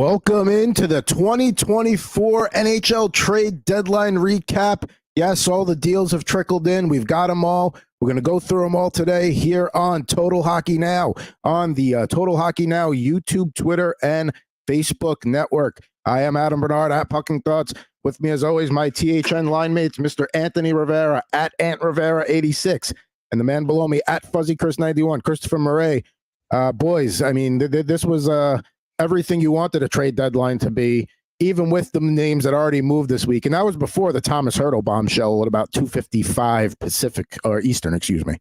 Welcome into the 2024 NHL Trade Deadline recap. Yes, all the deals have trickled in. We've got them all. We're going to go through them all today here on Total Hockey Now, on the Total Hockey Now YouTube, Twitter, and Facebook network. I am Adam Bernard at Pucking Thoughts. With me, as always, my THN line mates, Mr. Anthony Rivera at Ant Rivera 86, and the man below me at Fuzzy Chris 91, Christopher Murray. Boys, I mean, this was everything you wanted a trade deadline to be, even with the names that already moved this week. And that was before the Thomas Hertl bombshell at about 2:55 Pacific or Eastern, excuse me.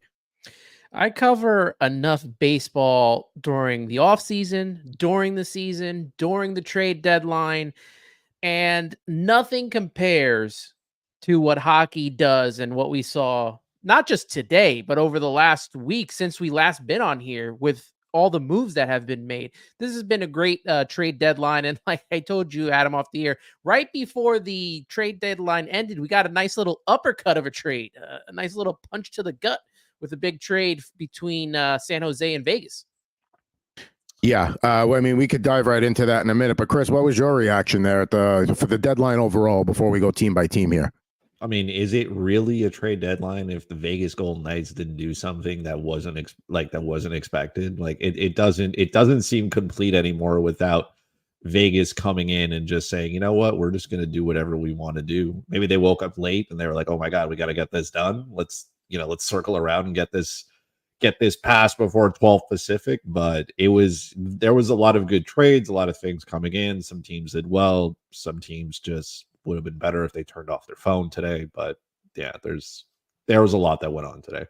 I cover enough baseball during the offseason, during the season, during the trade deadline, and nothing compares to what hockey does and what we saw, not just today, but over the last week since we last been on here with all the moves that have been made. This has been a great trade deadline. And like I told you, Adam, off the air, right before the trade deadline ended, we got a nice little uppercut of a trade, a nice little punch to the gut with a big trade between San Jose and Vegas. Yeah, well, I mean, we could dive right into that in a minute. But Chris, what was your reaction there for the deadline overall before we go team by team here? I mean, is it really a trade deadline if the Vegas Golden Knights didn't do something that wasn't expected? Like it doesn't seem complete anymore without Vegas coming in and just saying, you know what, we're just going to do whatever we want to do. Maybe they woke up late and they were like, oh my God, we got to get this done. Let's circle around and get this passed before 12 Pacific. But there was a lot of good trades, a lot of things coming in. Some teams did well. Some teams just would have been better if they turned off their phone today. But yeah, there was a lot that went on today.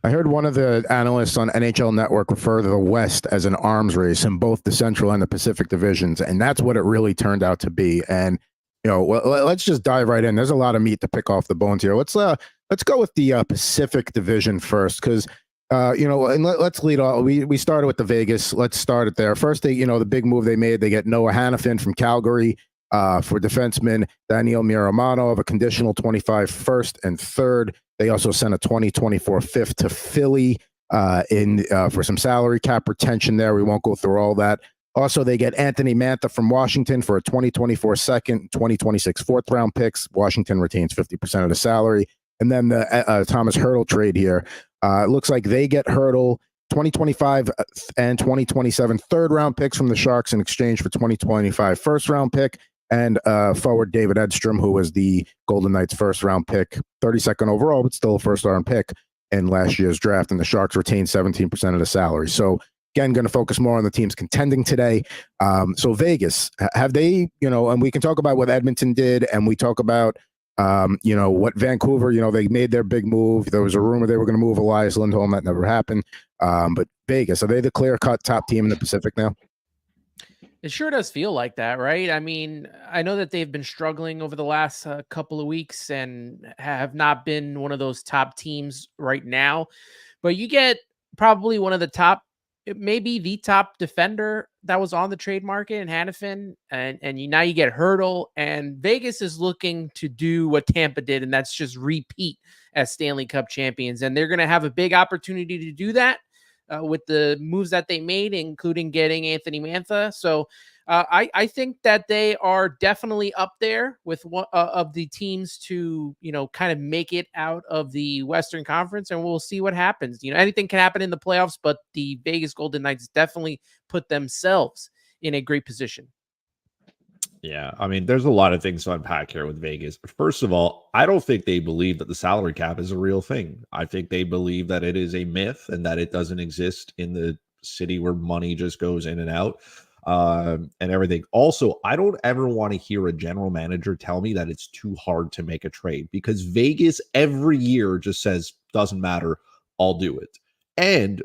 I heard one of the analysts on NHL Network refer to the West as an arms race in both the Central and the Pacific divisions, and that's what it really turned out to be. And let's just dive right in. There's a lot of meat to pick off the bones here. Let's go with the Pacific division first, because and let's lead off. We started with the Vegas. Let's start it there. First, the big move they made, they get Noah Hanifin from Calgary. For defenseman Daniel Miromanov, a conditional 25 first and third. They also sent a 2024 fifth to Philly for some salary cap retention there. We won't go through all that. Also, they get Anthony Mantha from Washington for a 2024 second, 2026 fourth round picks. Washington retains 50% of the salary. And then the Thomas Hertl trade here. It looks like they get Hertl 2025 and 2027 third round picks from the Sharks in exchange for 2025 first round pick. And forward David Edstrom, who was the Golden Knights' first-round pick, 32nd overall, but still a first-round pick in last year's draft. And the Sharks retained 17% of the salary. So, again, going to focus more on the teams contending today. So Vegas, have they, and we can talk about what Edmonton did, and we talk about, what Vancouver, they made their big move. There was a rumor they were going to move Elias Lindholm. That never happened. But Vegas, are they the clear-cut top team in the Pacific now? It sure does feel like that, right? I mean, I know that they've been struggling over the last couple of weeks and have not been one of those top teams right now. But you get probably one of the top, maybe the top defender that was on the trade market in Hanifin. And now you get Hertl. And Vegas is looking to do what Tampa did, and that's just repeat as Stanley Cup champions. And they're going to have a big opportunity to do that. With the moves that they made, including getting Anthony Mantha. So I think that they are definitely up there with one of the teams to, kind of make it out of the Western Conference, and we'll see what happens. Anything can happen in the playoffs, but the Vegas Golden Knights definitely put themselves in a great position. Yeah, I mean, there's a lot of things to unpack here with Vegas. But first of all, I don't think they believe that the salary cap is a real thing. I think they believe that it is a myth and that it doesn't exist in the city where money just goes in and out and everything. Also, I don't ever want to hear a general manager tell me that it's too hard to make a trade, because Vegas every year just says, doesn't matter, I'll do it. And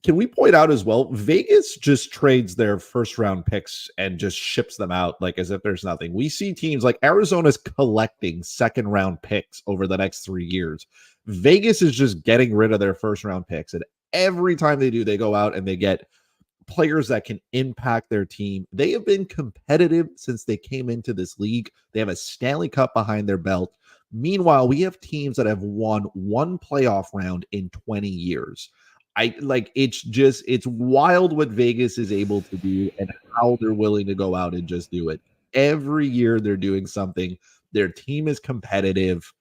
can we point out as well, Vegas just trades their first round picks and just ships them out as if there's nothing. We see teams like Arizona's collecting second round picks over the next 3 years. Vegas is just getting rid of their first round picks. And every time they do, they go out and they get players that can impact their team. They have been competitive since they came into this league. They have a Stanley Cup behind their belt. Meanwhile, we have teams that have won one playoff round in 20 years. it's wild what Vegas is able to do and how they're willing to go out and just do it. Every year they're doing something. Their team is competitive.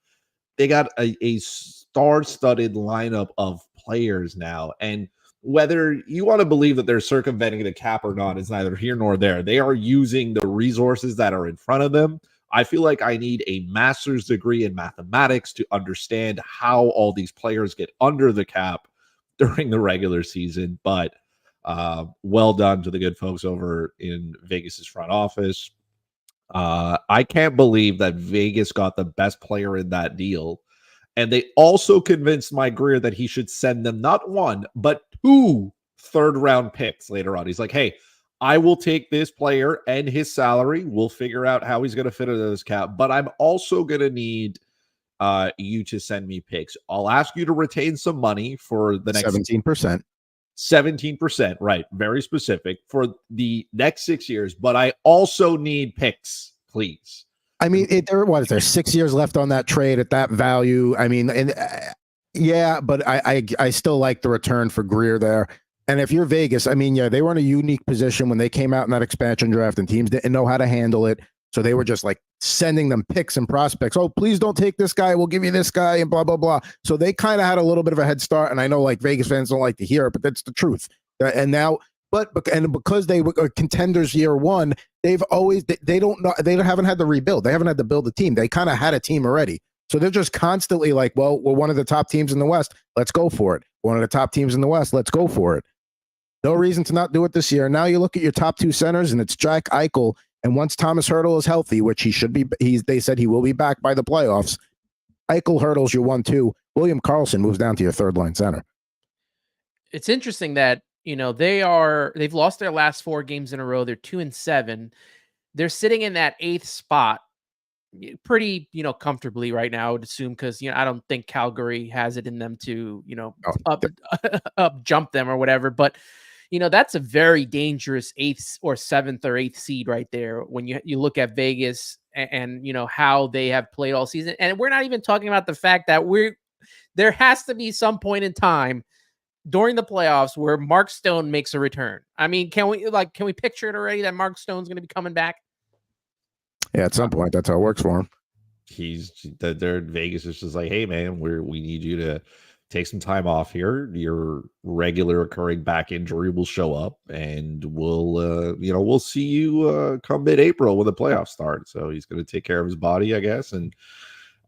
They got a star-studded lineup of players now. And whether you want to believe that they're circumventing the cap or not is neither here nor there. They are using the resources that are in front of them. I feel like I need a master's degree in mathematics to understand how all these players get under the cap during the regular season. But well done to the good folks over in Vegas's front office. I can't believe that Vegas got the best player in that deal. And they also convinced Mike Greer that he should send them not one, but 2 third-round picks later on. He's like, hey, I will take this player and his salary. We'll figure out how he's going to fit into this cap. But I'm also going to need you to send me picks. I'll ask you to retain some money for the next 17%. 17%, right? Very specific for the next 6 years. But I also need picks, please. I mean, what is there 6 years left on that trade at that value? I mean, and yeah, but I still like the return for Greer there. And if you're Vegas, I mean, yeah, they were in a unique position when they came out in that expansion draft and teams didn't know how to handle it. So they were just like sending them picks and prospects. Oh, please don't take this guy. We'll give you this guy and blah, blah, blah. So they kind of had a little bit of a head start. And I know like Vegas fans don't like to hear it, but that's the truth. And now, and because they were contenders year one, they haven't had to rebuild. They haven't had to build a team. They kind of had a team already. So they're just constantly like, well, we're one of the top teams in the West. Let's go for it. One of the top teams in the West. Let's go for it. No reason to not do it this year. Now you look at your top 2 centers, and it's Jack Eichel. And once Thomas Hertl is healthy, which he should be, they said he will be back by the playoffs. Eichel, Hertl's your 1-2. William Karlsson moves down to your third-line center. It's interesting that they've lost their last 4 games in a row. They're 2-7. They're sitting in that 8th spot pretty, comfortably right now, I would assume, because, I don't think Calgary has it in them to, up jump them or whatever. But, that's a very dangerous 8th or 7th or 8th seed right there when you look at Vegas and how they have played all season. And we're not even talking about the fact that there has to be some point in time during the playoffs where Mark Stone makes a return. I mean, can we picture it already that Mark Stone's going to be coming back? Yeah, at some point, that's how it works for him. Vegas is just like, hey man, we need you to take some time off here. Your regular occurring back injury will show up, and we'll see you come mid-April when the playoffs start. So he's going to take care of his body, I guess. And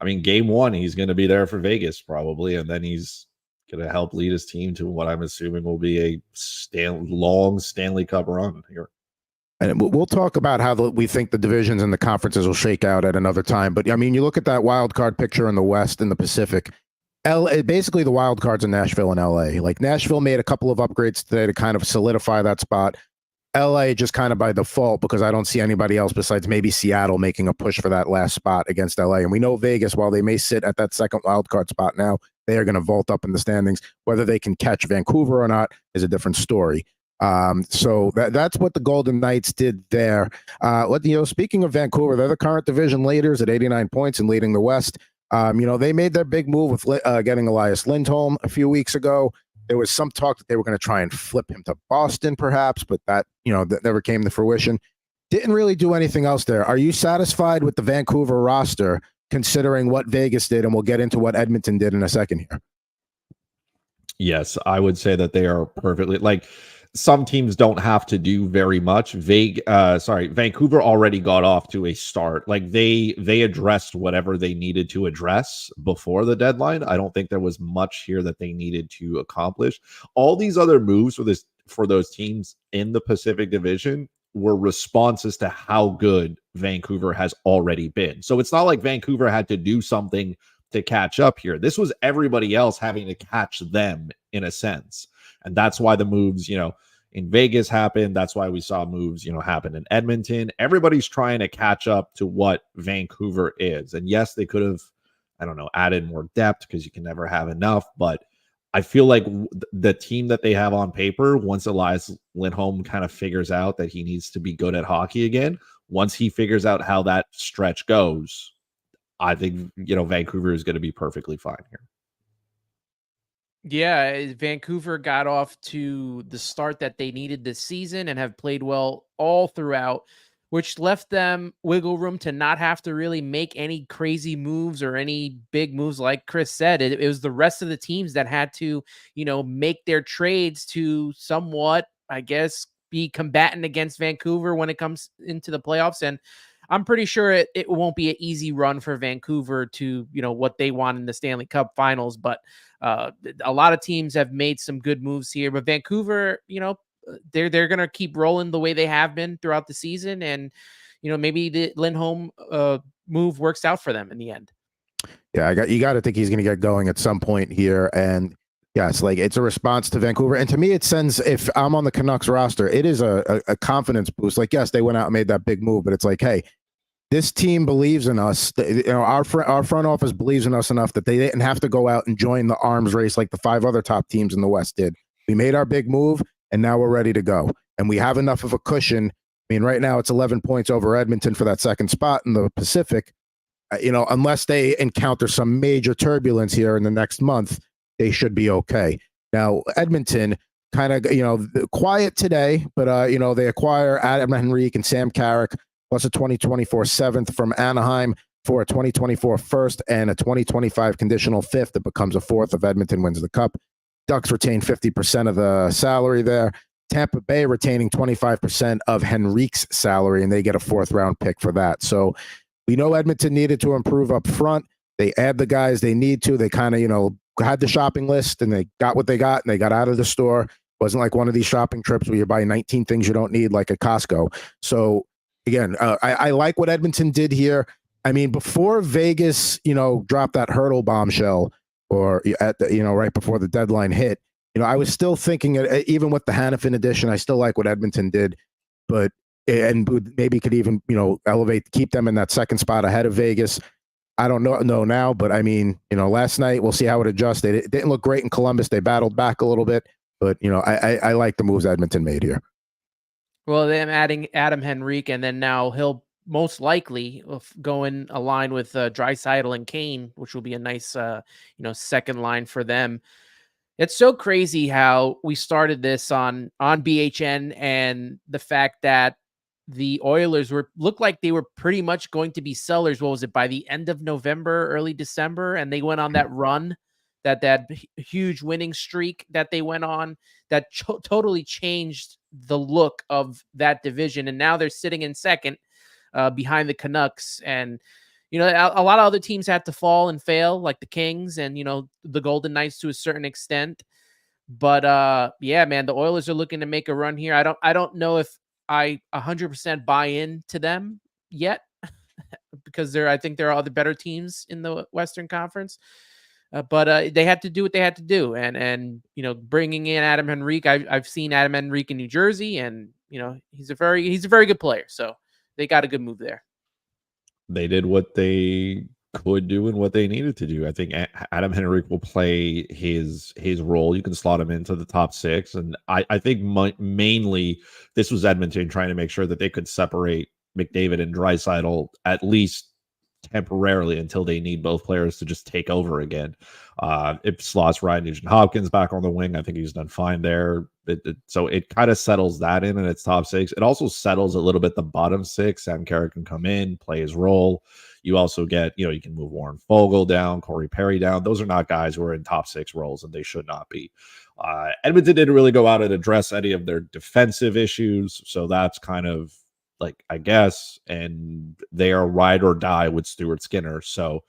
I mean, game 1, he's going to be there for Vegas probably, and then he's going to help lead his team to what I'm assuming will be a long Stanley Cup run here. And we'll talk about how we think the divisions and the conferences will shake out at another time. But I mean, you look at that wild card picture in the West and the Pacific. Basically, the wild cards in Nashville and LA. Like Nashville made a couple of upgrades today to kind of solidify that spot. LA just kind of by default, because I don't see anybody else besides maybe Seattle making a push for that last spot against LA. And we know Vegas, while they may sit at that second wild card spot now, they are going to vault up in the standings. Whether they can catch Vancouver or not is a different story. So that's what the Golden Knights did there. Speaking of Vancouver, they're the current division leaders at 89 points and leading the West. They made their big move with getting Elias Lindholm a few weeks ago. There was some talk that they were going to try and flip him to Boston, perhaps, but that never came to fruition. Didn't really do anything else there. Are you satisfied with the Vancouver roster, considering what Vegas did? And we'll get into what Edmonton did in a second here. Yes, I would say that they are perfectly some teams don't have to do very much. Vancouver already got off to a start. Like they addressed whatever they needed to address before the deadline. I don't think there was much here that they needed to accomplish. All these other moves for those teams in the Pacific Division were responses to how good Vancouver has already been. So it's not like Vancouver had to do something to catch up here. This was everybody else having to catch them in a sense. And that's why the moves, in Vegas happened. That's why we saw moves, happen in Edmonton. Everybody's trying to catch up to what Vancouver is. And yes, they could have, added more depth because you can never have enough. But I feel like the team that they have on paper, once Elias Lindholm kind of figures out that he needs to be good at hockey again, once he figures out how that stretch goes, I think, Vancouver is going to be perfectly fine here. Yeah, Vancouver got off to the start that they needed this season and have played well all throughout, which left them wiggle room to not have to really make any crazy moves or any big moves. Like Chris said, it was the rest of the teams that had to, make their trades to somewhat, I guess, be combatant against Vancouver when it comes into the playoffs. And I'm pretty sure it won't be an easy run for Vancouver to, what they want in the Stanley Cup finals. But a lot of teams have made some good moves here. But Vancouver, they're going to keep rolling the way they have been throughout the season. And, maybe the Lindholm move works out for them in the end. Yeah, you got to think he's going to get going at some point here. And yes, like it's a response to Vancouver. And to me, it sends, if I'm on the Canucks roster, it is a confidence boost. Like, yes, they went out and made that big move, but it's like, hey, this team believes in us. Our front office believes in us enough that they didn't have to go out and join the arms race like the 5 other top teams in the West did. We made our big move, and now we're ready to go. And we have enough of a cushion. I mean, right now it's 11 points over Edmonton for that second spot in the Pacific. Unless they encounter some major turbulence here in the next month, they should be okay. Now, Edmonton kind of, quiet today, but, they acquire Adam Henrique and Sam Carrick, plus a 2024 7th from Anaheim for a 2024 1st and a 2025 conditional 5th that becomes a 4th if Edmonton wins the Cup. Ducks retain 50% of the salary there. Tampa Bay retaining 25% of Henrique's salary, and they get a 4th round pick for that. So we know Edmonton needed to improve up front. They add the guys they need to. They kind of, had the shopping list, and they got what they got, and they got out of the store. It wasn't like one of these shopping trips where you buy 19 things you don't need like at Costco. So again, I like what Edmonton did here. I mean, before Vegas, dropped that hurdle bombshell, or at the, right before the deadline hit, I was still thinking, even with the Hanifin edition, I still like what Edmonton did, but and maybe could even keep them in that second spot ahead of Vegas. I don't know now, but I mean, last night we'll see how it adjusts. It didn't look great in Columbus. They battled back a little bit, but I like the moves Edmonton made here. Well, them adding Adam Henrique, and then now he'll most likely go in a line with Draisaitl and Kane, which will be a nice, second line for them. It's so crazy how we started this on BHN, and the fact that the Oilers looked like they were pretty much going to be sellers. What was it, by the end of November, early December, and they went on that run, that huge winning streak that they went on, that totally changed the look of that division. And now they're sitting in second behind the Canucks. And, a lot of other teams had to fall and fail, like the Kings and, the Golden Knights to a certain extent. But yeah, man, the Oilers are looking to make a run here. I don't know if I 100% buy into them yet because I think there are other better teams in the Western Conference. But they had to do what they had to do, and bringing in Adam Henrique. I've seen Adam Henrique in New Jersey, and he's a very good player. So they got a good move there. They did what they could do and what they needed to do. I think Adam Henrique will play his role. You can slot him into the top 6, and I think mainly this was Edmonton trying to make sure that they could separate McDavid and Draisaitl at least temporarily until they need both players to just take over again. It slots Ryan Nugent-Hopkins back on the wing. I think he's done fine there. So it kind of settles that in its top 6. It also settles a little bit the bottom 6. Sam Carrick can come in, play his role. You also get, you can move Warren Fogle down, Corey Perry down. Those are not guys who are in top 6 roles, and they should not be. Edmonton didn't really go out and address any of their defensive issues, so that's kind of I guess, and they are ride or die with Stuart Skinner. So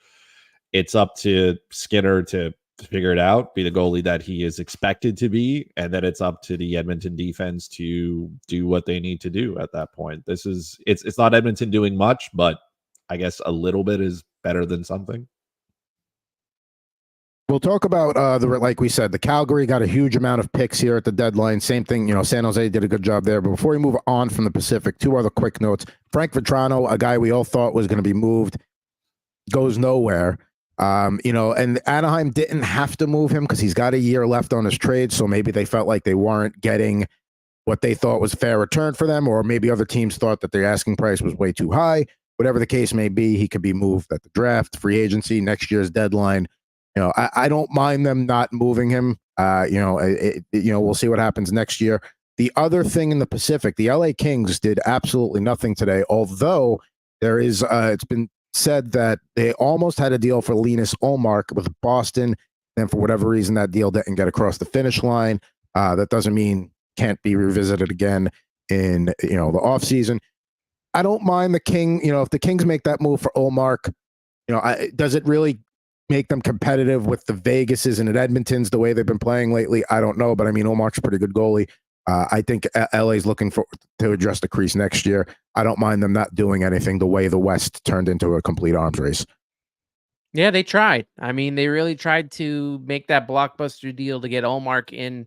it's up to Skinner to figure it out, be the goalie that he is expected to be, and then it's up to the Edmonton defense to do what they need to do at that point. It's not Edmonton doing much, but I guess a little bit is better than something. We'll talk about like we said, the Calgary got a huge amount of picks here at the deadline. Same thing, San Jose did a good job there. But before we move on from the Pacific, 2 other quick notes. Frank Vetrano, a guy we all thought was going to be moved, goes nowhere. And Anaheim didn't have to move him because he's got a year left on his trade. So maybe they felt like they weren't getting what they thought was fair return for them, or maybe other teams thought that their asking price was way too high. Whatever the case may be, he could be moved at the draft, free agency, next year's deadline. I don't mind them not moving him. We'll see what happens next year. The other thing in the Pacific, the LA Kings did absolutely nothing today, although there is, it's been said that they almost had a deal for Linus Ullmark with Boston. And for whatever reason, that deal didn't get across the finish line. That doesn't mean can't be revisited again in, the offseason. I don't mind the King, if the Kings make that move for Ullmark, does it really make them competitive with the Vegases and at Edmonton's the way they've been playing lately? I don't know, but I mean, Ullmark's a pretty good goalie. I think LA's looking to address the crease next year. I don't mind them not doing anything the way the West turned into a complete arms race. Yeah, they tried. I mean, they really tried to make that blockbuster deal to get Ullmark in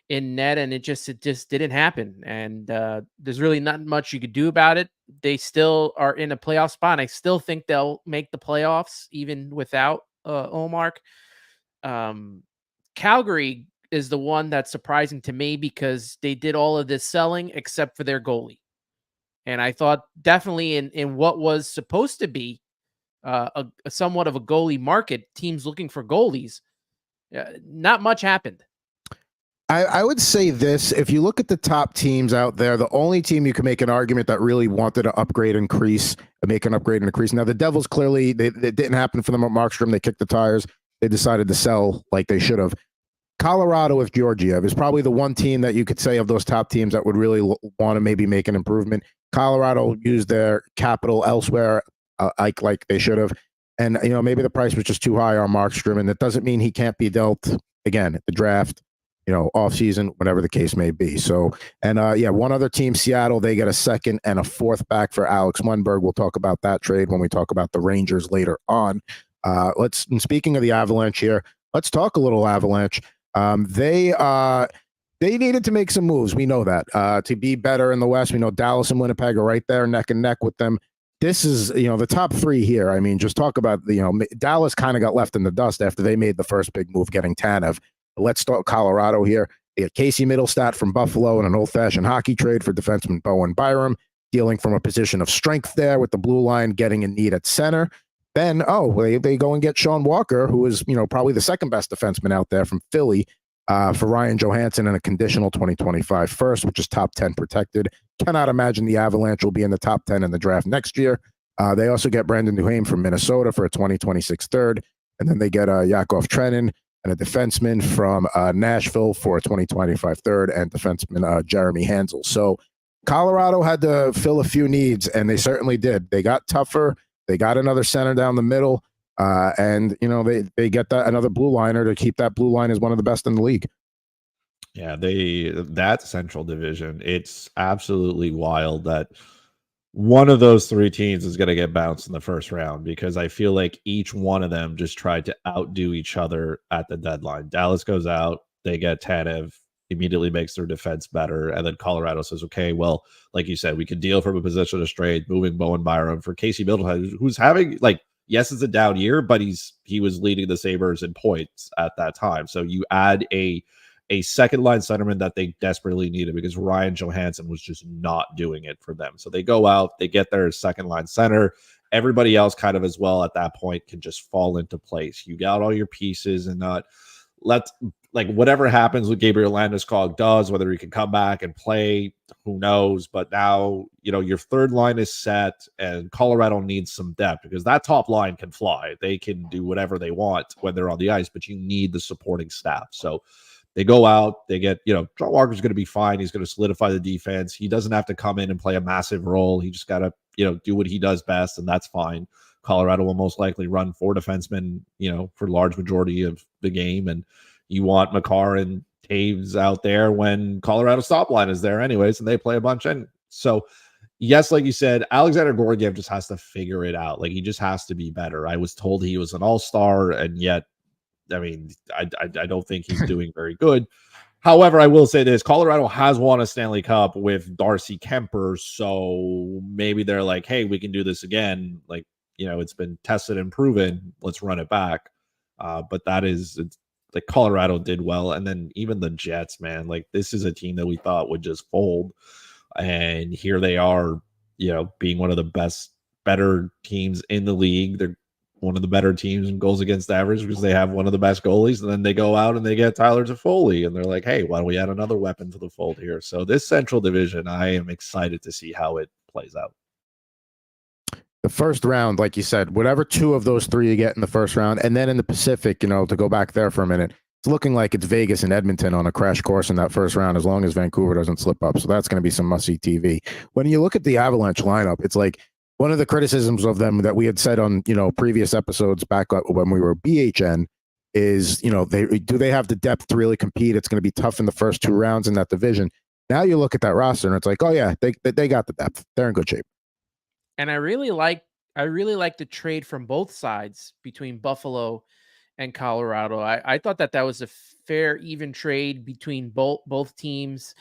net, and it just didn't happen. And there's really not much you could do about it. They still are in a playoff spot. And I still think they'll make the playoffs even without Ullmark. Calgary is the one that's surprising to me because they did all of this selling except for their goalie. And I thought definitely in what was supposed to be a somewhat of a goalie market, teams looking for goalies, not much happened. I would say this: if you look at the top teams out there, the only team you can make an argument that really wanted to make an upgrade and increase. Now, the Devils clearly, it didn't happen for them at Markstrom. They kicked the tires. They decided to sell like they should have. Colorado with Georgiev is probably the one team that you could say of those top teams that would really want to maybe make an improvement. Colorado used their capital elsewhere, like they should have. And, maybe the price was just too high on Markstrom, and that doesn't mean he can't be dealt again at the draft, off season, whatever the case may be. So, and one other team, Seattle, they get a second and a fourth back for Alex Wenberg. We'll talk about that trade when we talk about the Rangers later on. And speaking of the Avalanche here, let's talk a little Avalanche. They needed to make some moves. We know that to be better in the West. We know Dallas and Winnipeg are right there neck and neck with them. This is, the top three here. I mean, just talk about, Dallas kind of got left in the dust after they made the first big move getting Tanev. Let's start Colorado here. They had Casey Middlestat from Buffalo and an old-fashioned hockey trade for defenseman Bowen Byram, dealing from a position of strength there with the blue line, getting in need at center. Then, they go and get Sean Walker, who is, probably the second best defenseman out there from Philly, for Ryan Johansson and a conditional 2025 first, which is top 10 protected. Cannot imagine the Avalanche will be in the top 10 in the draft next year. They also get Brandon Duhaime from Minnesota for a 2026 third. And then they get Yakov Trenin and a defenseman from Nashville for a 2025 third, and defenseman Jeremy Hansel. So Colorado had to fill a few needs, and they certainly did. They got tougher. They got another center down the middle, and they get another blue liner to keep that blue line as one of the best in the league. Yeah, that Central Division, it's absolutely wild that one of those three teams is going to get bounced in the first round, because I feel like each one of them just tried to outdo each other at the deadline. Dallas goes out, they get Tanev, immediately makes their defense better, and then Colorado says, okay, well, like you said, we could deal from a position of strength, moving Bowen Byram for Casey Middleton, who's having, yes, it's a down year, but he was leading the Sabres in points at that time. So you add a second line centerman that they desperately needed, because Ryan Johansson was just not doing it for them. So they go out, they get their second line center. Everybody else kind of as well at that point can just fall into place. You got all your pieces, and not whatever happens with Gabriel Landeskog does, whether he can come back and play, who knows? But now, your third line is set, and Colorado needs some depth, because that top line can fly. They can do whatever they want when they're on the ice, but you need the supporting staff. So they go out, they get, John Walker's going to be fine. He's going to solidify the defense. He doesn't have to come in and play a massive role. He just got to, do what he does best, and that's fine. Colorado will most likely run 4 defensemen, for large majority of the game. And you want Makar and Taves out there when Colorado's top line is there anyways, and they play a bunch. And so, yes, like you said, Alexander Georgiev just has to figure it out. He just has to be better. I was told he was an all-star, and yet, I mean, I don't think he's doing very good. However, I will say this: Colorado has won a Stanley Cup with Darcy Kemper, so maybe they're like, hey, we can do this again. It's been tested and proven. Let's run it back. But it's Colorado did well. And then even the Jets, man, this is a team that we thought would just fold. And here they are, being one of the better teams in the league. They're one of the better teams in goals against average because they have one of the best goalies, and then they go out and they get Tyler Toffoli, and they're like, hey, why don't we add another weapon to the fold here? So this Central Division, I am excited to see how it plays out. The first round, like you said, whatever two of those three you get in the first round, and then in the Pacific, to go back there for a minute, it's looking like it's Vegas and Edmonton on a crash course in that first round, as long as Vancouver doesn't slip up. So that's going to be some must-see TV. When you look at the Avalanche lineup, it's like one of the criticisms of them that we had said on previous episodes back when we were BHN is they have the depth to really compete. It's going to be tough in the first two rounds in that division. Now you look at that roster and it's like, oh yeah, they got the depth. They're in good shape. And I really like the trade from both sides between Buffalo and Colorado. I thought that was a fair, even trade between both teams.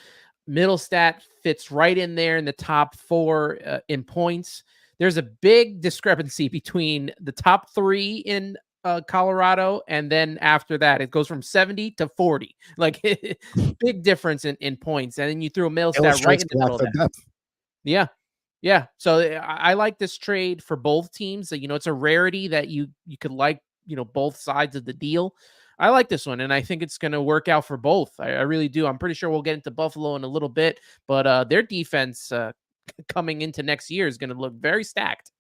Middlestat fits right in there in the top four in points. There's a big discrepancy between the top three in Colorado, and then after that, it goes from 70 to 40. Like big difference in points. And then you threw a Middlestat right in the middle of that. Yeah. Yeah. So I like this trade for both teams. It's a rarity that you could like, both sides of the deal. I like this one, and I think it's going to work out for both. I really do. I'm pretty sure we'll get into Buffalo in a little bit, but their defense coming into next year is going to look very stacked.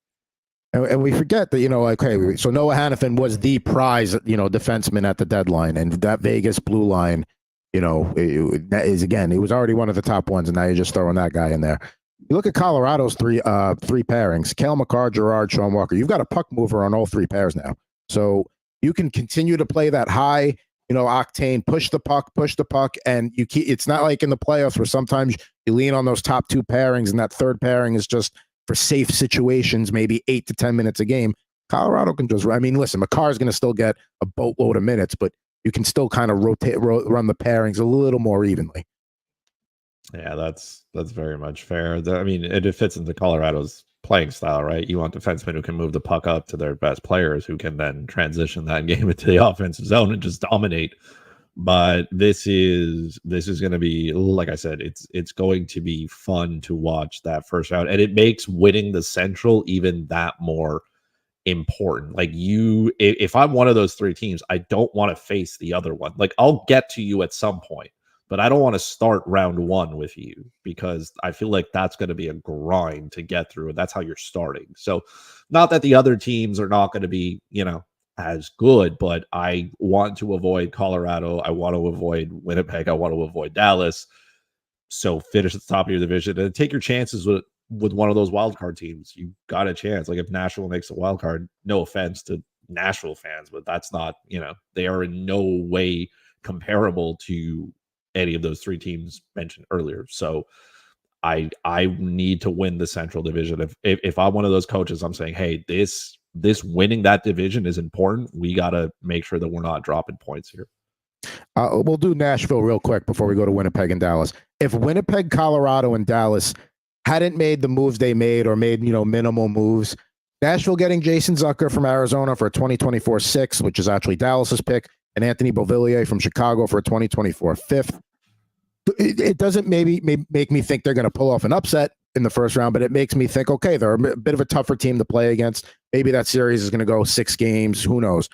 And we forget that, so Noah Hanifin was the prize, defenseman at the deadline, and that Vegas blue line, that is, again, he was already one of the top ones, and now you're just throwing that guy in there. You look at Colorado's three pairings: Cale Makar, Gerard, Sean Walker. You've got a puck mover on all three pairs now, so you can continue to play that high, octane, push the puck, and you keep. It's not like in the playoffs where sometimes you lean on those top two pairings, and that third pairing is just for safe situations, maybe 8 to 10 minutes a game. Colorado can just. I mean, listen, Makar's going to still get a boatload of minutes, but you can still kind of run the pairings a little more evenly. Yeah, that's very much fair. It fits into Colorado's playing style, right? You want defensemen who can move the puck up to their best players who can then transition that game into the offensive zone and just dominate. But this is going to be, like I said, it's going to be fun to watch that first round, and it makes winning the Central even that more important. Like if I'm one of those three teams, I don't want to face the other one. Like I'll get to you at some point, but I don't want to start round one with you because I feel like that's going to be a grind to get through. And that's how you're starting. So not that the other teams are not going to be, as good, but I want to avoid Colorado. I want to avoid Winnipeg. I want to avoid Dallas. So finish at the top of your division and take your chances with one of those wildcard teams. You got a chance. Like if Nashville makes a wild card, no offense to Nashville fans, but that's not, they are in no way comparable to any of those three teams mentioned earlier. So I need to win the Central Division. If I'm one of those coaches, I'm saying, hey, this winning that division is important. We got to make sure that we're not dropping points here. We'll do Nashville real quick before we go to Winnipeg and Dallas. If Winnipeg, Colorado, and Dallas hadn't made the moves they made or made, minimal moves, Nashville getting Jason Zucker from Arizona for a 2024 6th, which is actually Dallas's pick, and Anthony Beauvillier from Chicago for a 2024 5th. It doesn't maybe make me think they're going to pull off an upset in the first round, but it makes me think, okay, they're a bit of a tougher team to play against. Maybe that series is going to go 6 games. Who knows?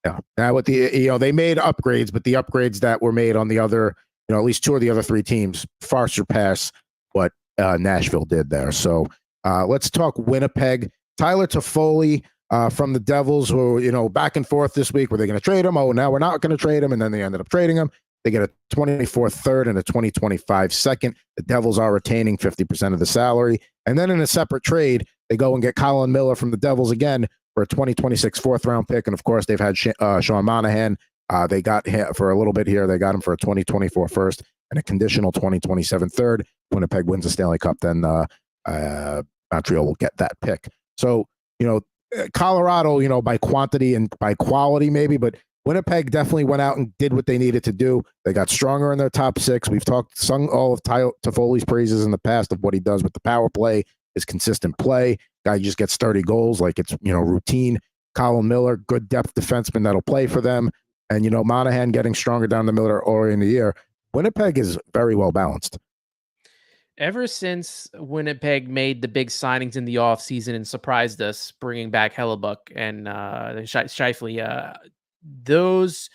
Yeah. Now with the, they made upgrades, but the upgrades that were made on the other, at least 2 of the other 3 teams far surpass what Nashville did there. So let's talk Winnipeg. Tyler Toffoli from the Devils, who, back and forth this week. Were they going to trade him? Oh, now we're not going to trade him. And then they ended up trading him. They get a 2024 third and a 2025 second. The Devils are retaining 50% of the salary. And then in a separate trade, they go and get Colin Miller from the Devils again for a 2026 4th round pick. And of course, they've had Sean Monahan. They got him for a little bit here. They got him for a 2024 first and a conditional 2027 third. Winnipeg wins the Stanley Cup, then Montreal will get that pick. So, Colorado, by quantity and by quality maybe, but Winnipeg definitely went out and did what they needed to do. They got stronger in their top 6. We've sung all of Toffoli's praises in the past of what he does with the power play, his consistent play. Guy just gets 30 goals like it's, routine. Colin Miller, good depth defenseman that'll play for them. And, Monahan getting stronger down the middle or in the year. Winnipeg is very well balanced. Ever since Winnipeg made the big signings in the offseason and surprised us, bringing back Hellebuck and Scheifele, those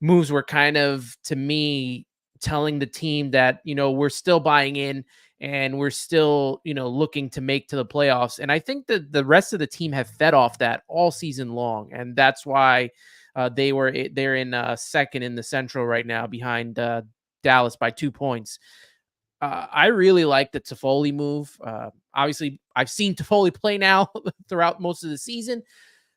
moves were kind of, to me, telling the team that, we're still buying in and we're still, looking to make to the playoffs. And I think that the rest of the team have fed off that all season long. And that's why they're in second in the Central right now behind Dallas by 2 points. I really like the Toffoli move. Obviously, I've seen Toffoli play now throughout most of the season,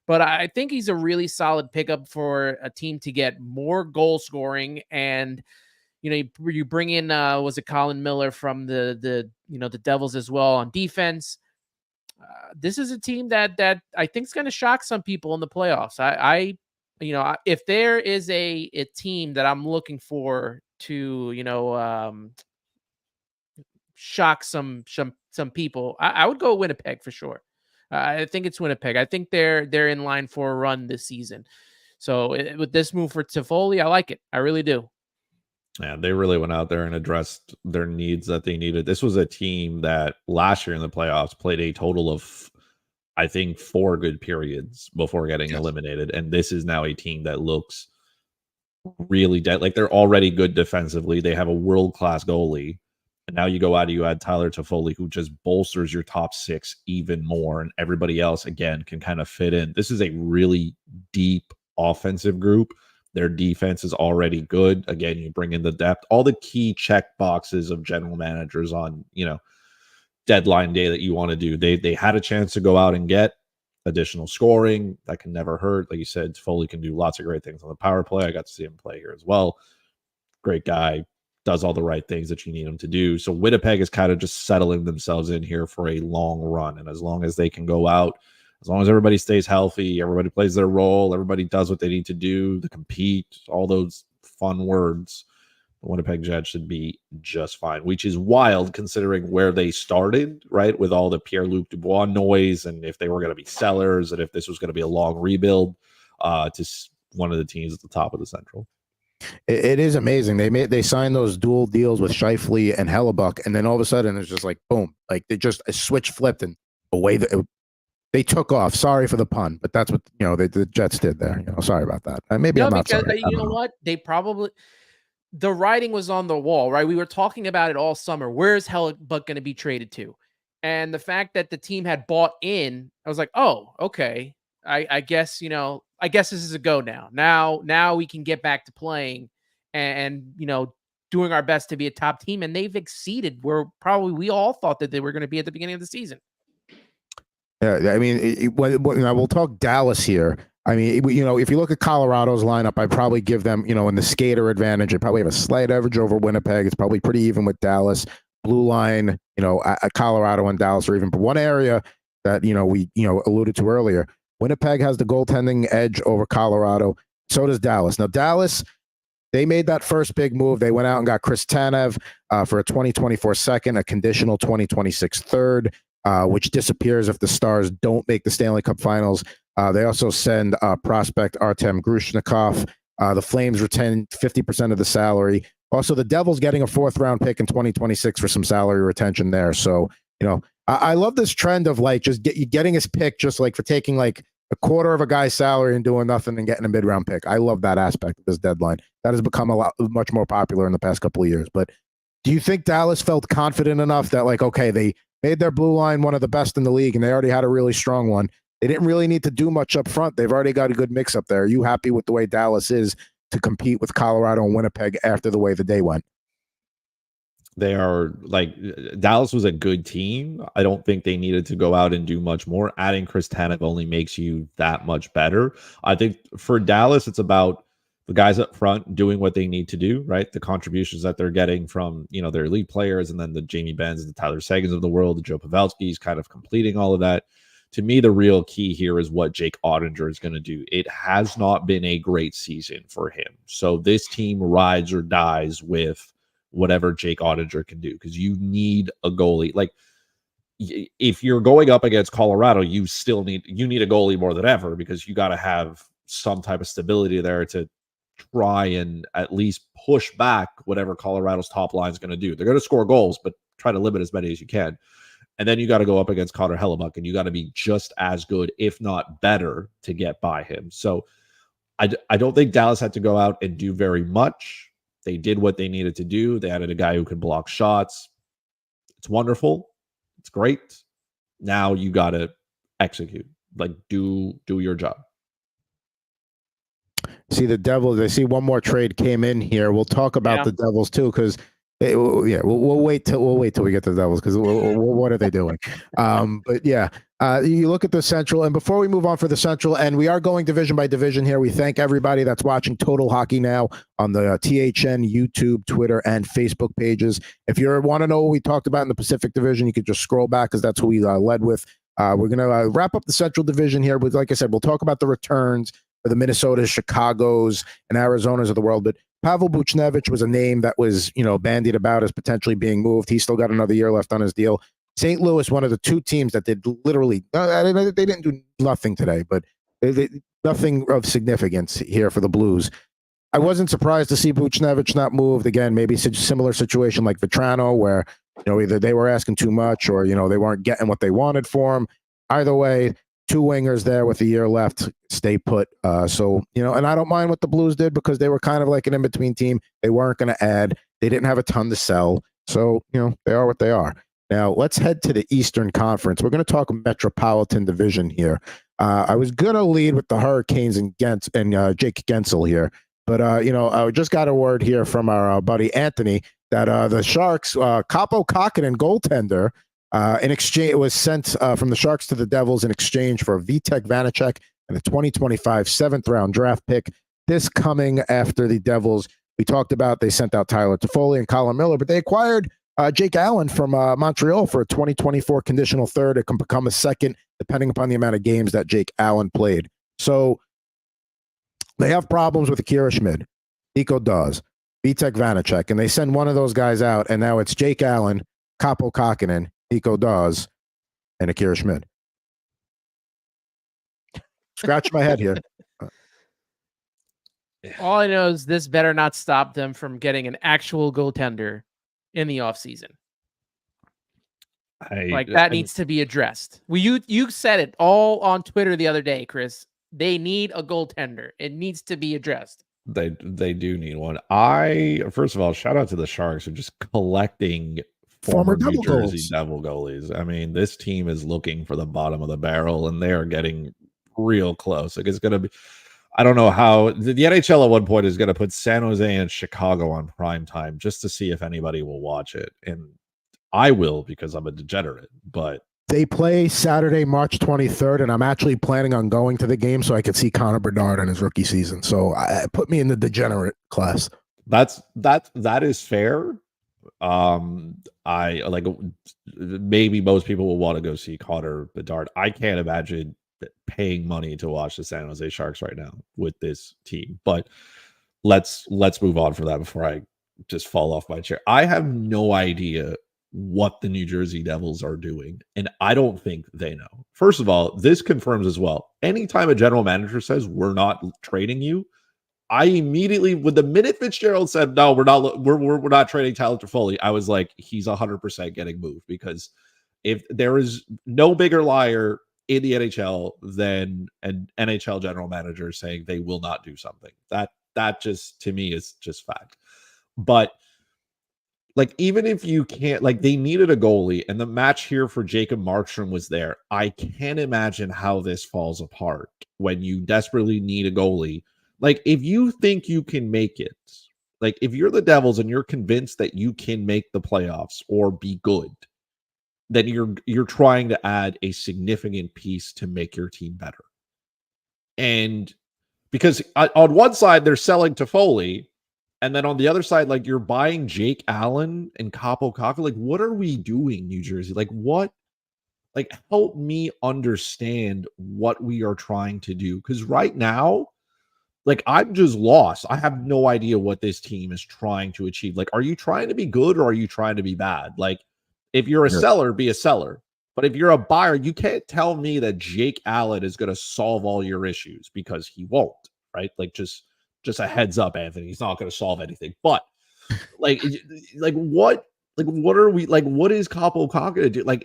but I think he's a really solid pickup for a team to get more goal scoring. And you bring in was it Colin Miller from the Devils as well on defense. This is a team that I think is going to shock some people in the playoffs. If there is a team that I'm looking for to shock some people, I would go Winnipeg for sure. I think it's Winnipeg. I think they're in line for a run this season. So with this move for Toffoli, I like it. I really do. Yeah, they really went out there and addressed their needs that they needed. This was a team that last year in the playoffs played a total of, I think, 4 good periods before getting eliminated. And this is now a team that looks really dead. Like, they're already good defensively. They have a world-class goalie. And now you go out and you add Tyler Toffoli, who just bolsters your top 6 even more. And everybody else, again, can kind of fit in. This is a really deep offensive group. Their defense is already good. Again, you bring in the depth, all the key check boxes of general managers on, deadline day that you want to do. They had a chance to go out and get additional scoring. That can never hurt. Like you said, Toffoli can do lots of great things on the power play. I got to see him play here as well. Great guy. Does all the right things that you need him to do. So Winnipeg is kind of just settling themselves in here for a long run. And as long as they can go out, as long as everybody stays healthy, everybody plays their role, everybody does what they need to do, to compete, all those fun words, the Winnipeg Jets should be just fine, which is wild considering where they started, right? With all the Pierre-Luc Dubois noise, and if they were going to be sellers, and if this was going to be a long rebuild to one of the teams at the top of the Central. It is amazing. They signed those dual deals with Scheifele and Hellebuck, and then all of a sudden it's just like boom, like they just a switch flipped and away they took off. Sorry for the pun, but that's what the Jets did there. Sorry about that. Maybe I'm not sorry. You know what? They probably, the writing was on the wall, right? We were talking about it all summer. Where's Hellebuck going to be traded to? And the fact that the team had bought in, I was like, oh, okay. I guess this is a go now. Now we can get back to playing and doing our best to be a top team. And they've exceeded where probably we all thought that they were going to be at the beginning of the season. Yeah, I mean, we'll talk Dallas here. I mean, if you look at Colorado's lineup, I'd probably give them, in the skater advantage, they probably have a slight average over Winnipeg. It's probably pretty even with Dallas. Blue line, Colorado and Dallas are even. But one area that we alluded to earlier, Winnipeg has the goaltending edge over Colorado. So does Dallas. Now, Dallas, they made that first big move. They went out and got Chris Tanev for a 2024 second, a conditional 2026 third, which disappears if the Stars don't make the Stanley Cup Finals. They also send prospect Artem Grushnikov. The Flames retain 50% of the salary. Also, the Devils getting a 4th-round pick in 2026 for some salary retention there. So, I love this trend of like just getting his pick just like for taking like a quarter of a guy's salary and doing nothing and getting a mid-round pick. I love that aspect of this deadline. That has become much more popular in the past couple of years. But do you think Dallas felt confident enough that like, okay, they made their blue line one of the best in the league and they already had a really strong one. They didn't really need to do much up front. They've already got a good mix up there. Are you happy with the way Dallas is to compete with Colorado and Winnipeg after the way the day went? They are like, Dallas was a good team. I don't think they needed to go out and do much more. Adding Chris Tanev only makes you that much better. I think for Dallas, it's about the guys up front doing what they need to do, right? The contributions that they're getting from, their elite players, and then the Jamie Benns, the Tyler Sagans of the world, the Joe Pavelski's kind of completing all of that. To me, the real key here is what Jake Ottinger is going to do. It has not been a great season for him. So this team rides or dies with whatever Jake Ottinger can do, because you need a goalie. Like, if you're going up against Colorado, you need a goalie more than ever, because you got to have some type of stability there to try and at least push back whatever Colorado's top line is going to do. They're going to score goals, but try to limit as many as you can. And then you got to go up against Connor Hellebuck, and you got to be just as good, if not better, to get by him. So I don't think Dallas had to go out and do very much. They did what they needed to do. They added a guy who could block shots. It's wonderful. It's great. Now you got to execute. Like, do your job. See the Devils. I see one more trade came in here. We'll talk about the Devils too, because we'll wait till we get to the Devils, because what are they doing? But yeah, you look at the Central, and before we move on for the Central, and we are going division by division here. We thank everybody that's watching Total Hockey Now on the THN, YouTube, Twitter, and Facebook pages. If you want to know what we talked about in the Pacific Division, you could just scroll back, because that's who we led with. We're gonna wrap up the Central Division here, but like I said, we'll talk about the returns for the Minnesotas, Chicagos, and Arizonas of the world. But Pavel Buchnevich was a name that was, bandied about as potentially being moved. He's still got another year left on his deal. St. Louis, one of the two teams that did literally, they didn't do nothing today, but nothing of significance here for the Blues. I wasn't surprised to see Buchnevich not moved. Again, maybe a similar situation like Vetrano, where either they were asking too much, or they weren't getting what they wanted for him. Either way, two wingers there with a year left, stay put. So, and I don't mind what the Blues did, because they were kind of like an in-between team. They weren't going to add. They didn't have a ton to sell. So, they are what they are. Now, let's head to the Eastern Conference. We're going to talk Metropolitan Division here. I was going to lead with the Hurricanes and Jake Gensel here. But, I just got a word here from our buddy Anthony that the Sharks, Capo Kakinen goaltender, in exchange, it was sent from the Sharks to the Devils in exchange for Vitek Vanacek and the 2025 7th-round draft pick. This coming after the Devils, we talked about, they sent out Tyler Toffoli and Colin Miller, but they acquired Jake Allen from Montreal for a 2024 conditional third. It can become a second, depending upon the amount of games that Jake Allen played. So they have problems with Akira Schmid, Nico Dawes, Vitek Vanacek, and they send one of those guys out, and now it's Jake Allen, Capo Kakinen, Nico Dawes, and Akira Schmid. Scratch my head here. All I know is this better not stop them from getting an actual goaltender in the offseason. That needs to be addressed. You said it all on Twitter the other day, Chris. They need a goaltender. It needs to be addressed. They do need one. First of all, shout out to the Sharks for just collecting former New Jersey Devil goalies. I mean, this team is looking for the bottom of the barrel, and they are getting real close. Like, it's going to be, I don't know how the NHL at one point is going to put San Jose and Chicago on prime time just to see if anybody will watch it. And I will, because I'm a degenerate, but they play Saturday, March 23rd, and I'm actually planning on going to the game so I could see Connor Bedard in his rookie season. So put me in the degenerate class. That is fair. I like, maybe most people will want to go see Connor Bedard. I can't imagine paying money to watch the San Jose Sharks right now with this team, but let's move on from that before I just fall off my chair. I have no idea what the New Jersey Devils are doing, and I don't think they know. First of all, this confirms as well, anytime a general manager says we're not trading you, I immediately, when the minute Fitzgerald said no, we're not trading Tyler Toffoli, I was like, he's 100% getting moved, because if there is no bigger liar in the NHL than an NHL general manager saying they will not do something, that just, to me, is just fact. But like, even if you can't, like, they needed a goalie, and the match here for Jacob Markstrom was there. I can't imagine how this falls apart when you desperately need a goalie. Like, if you think you can make it, like, if you're the Devils and you're convinced that you can make the playoffs or be good, then you're trying to add a significant piece to make your team better. And because on one side they're selling Toffoli, and then on the other side, like, you're buying Jake Allen and Capo Kakinen. Like, what are we doing, New Jersey? Like, what? Like, help me understand what we are trying to do. Because right now, like, I'm just lost. I have no idea what this team is trying to achieve. Like, are you trying to be good, or are you trying to be bad? Like, if you're a seller, be a seller. But if you're a buyer, you can't tell me that Jake Allen is going to solve all your issues, because he won't, right? Like, just a heads up, Anthony. He's not going to solve anything. But like what? Like, what are we like? What is Kaapo Kakko to do? Like,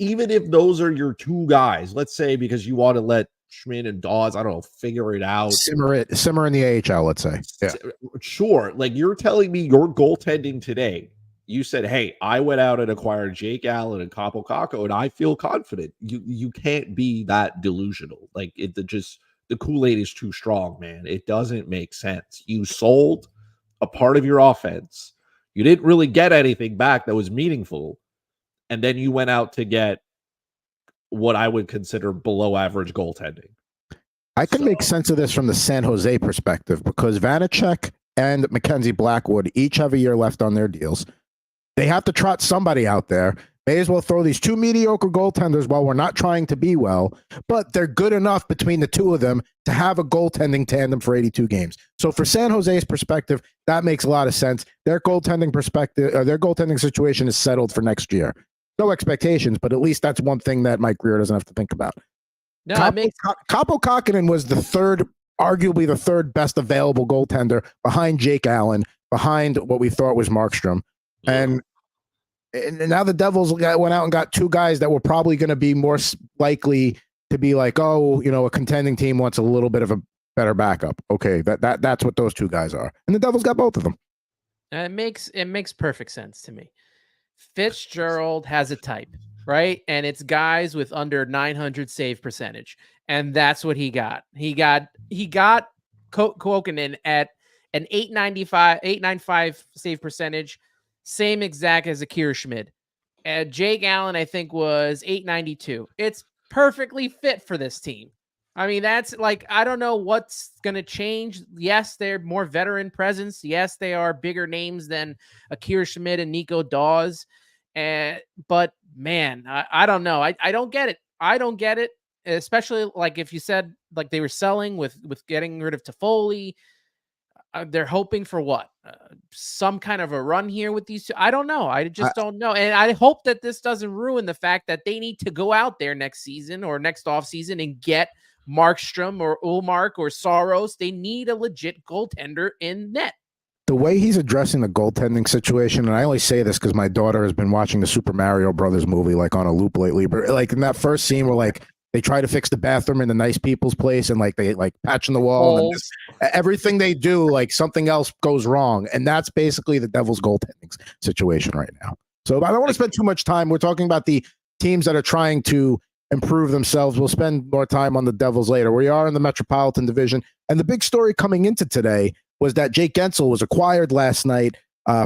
even if those are your two guys, let's say because you want to let Schmidt and Dawes, I don't know, figure it out. Simmer in the AHL, let's say. Yeah. Sure. Like, you're telling me your goaltending today, you said, hey, I went out and acquired Jake Allen and Kaapo Kakko, and I feel confident. You can't be that delusional. Like, the Kool-Aid is too strong, man. It doesn't make sense. You sold a part of your offense. You didn't really get anything back that was meaningful. And then you went out to get what I would consider below average goaltending. I can make sense of this from the San Jose perspective because Vanacek and Mackenzie Blackwood each have a year left on their deals. They have to trot somebody out there. May as well throw these two mediocre goaltenders while we're not trying to be well, but they're good enough between the two of them to have a goaltending tandem for 82 games. So for San Jose's perspective, that makes a lot of sense. Their goaltending situation is settled for next year. No expectations, but at least that's one thing that Mike Grier doesn't have to think about. No, Kaapo Kakkonen was arguably the third best available goaltender behind Jake Allen, behind what we thought was Markstrom. And now the Devils went out and got two guys that were probably going to be more likely to be like, oh, a contending team wants a little bit of a better backup. Okay, that's what those two guys are. And the Devils got both of them. It makes perfect sense to me. Fitzgerald has a type, right? And it's guys with under 900 save percentage. And that's what he got. He got Kokkonen at an 895 save percentage, same exact as Akira Schmid. Jake Allen, I think, was 892. It's perfectly fit for this team. I mean, that's like, I don't know what's going to change. Yes, they're more veteran presence. Yes, they are bigger names than Akira Schmid and Nico Dawes. But man, I don't know. I don't get it. I don't get it. Especially like if you said like they were selling with getting rid of Toffoli. They're hoping for what? Some kind of a run here with these two. I don't know. I just don't know. And I hope that this doesn't ruin the fact that they need to go out there next season or next offseason and get Markstrom or Ullmark or Saros. They need a legit goaltender in net. The way he's addressing the goaltending situation, and I only say this because my daughter has been watching the Super Mario Brothers movie like on a loop lately, but like in that first scene where like they try to fix the bathroom in the nice people's place and like they like patching the wall and everything they do, like something else goes wrong. And that's basically the Devils goaltending situation right now. So I don't want to spend too much time. We're talking about the teams that are trying to improve themselves. We'll spend more time on the Devils later. We are in the Metropolitan Division. And the big story coming into today was that Jake Gensel was acquired last night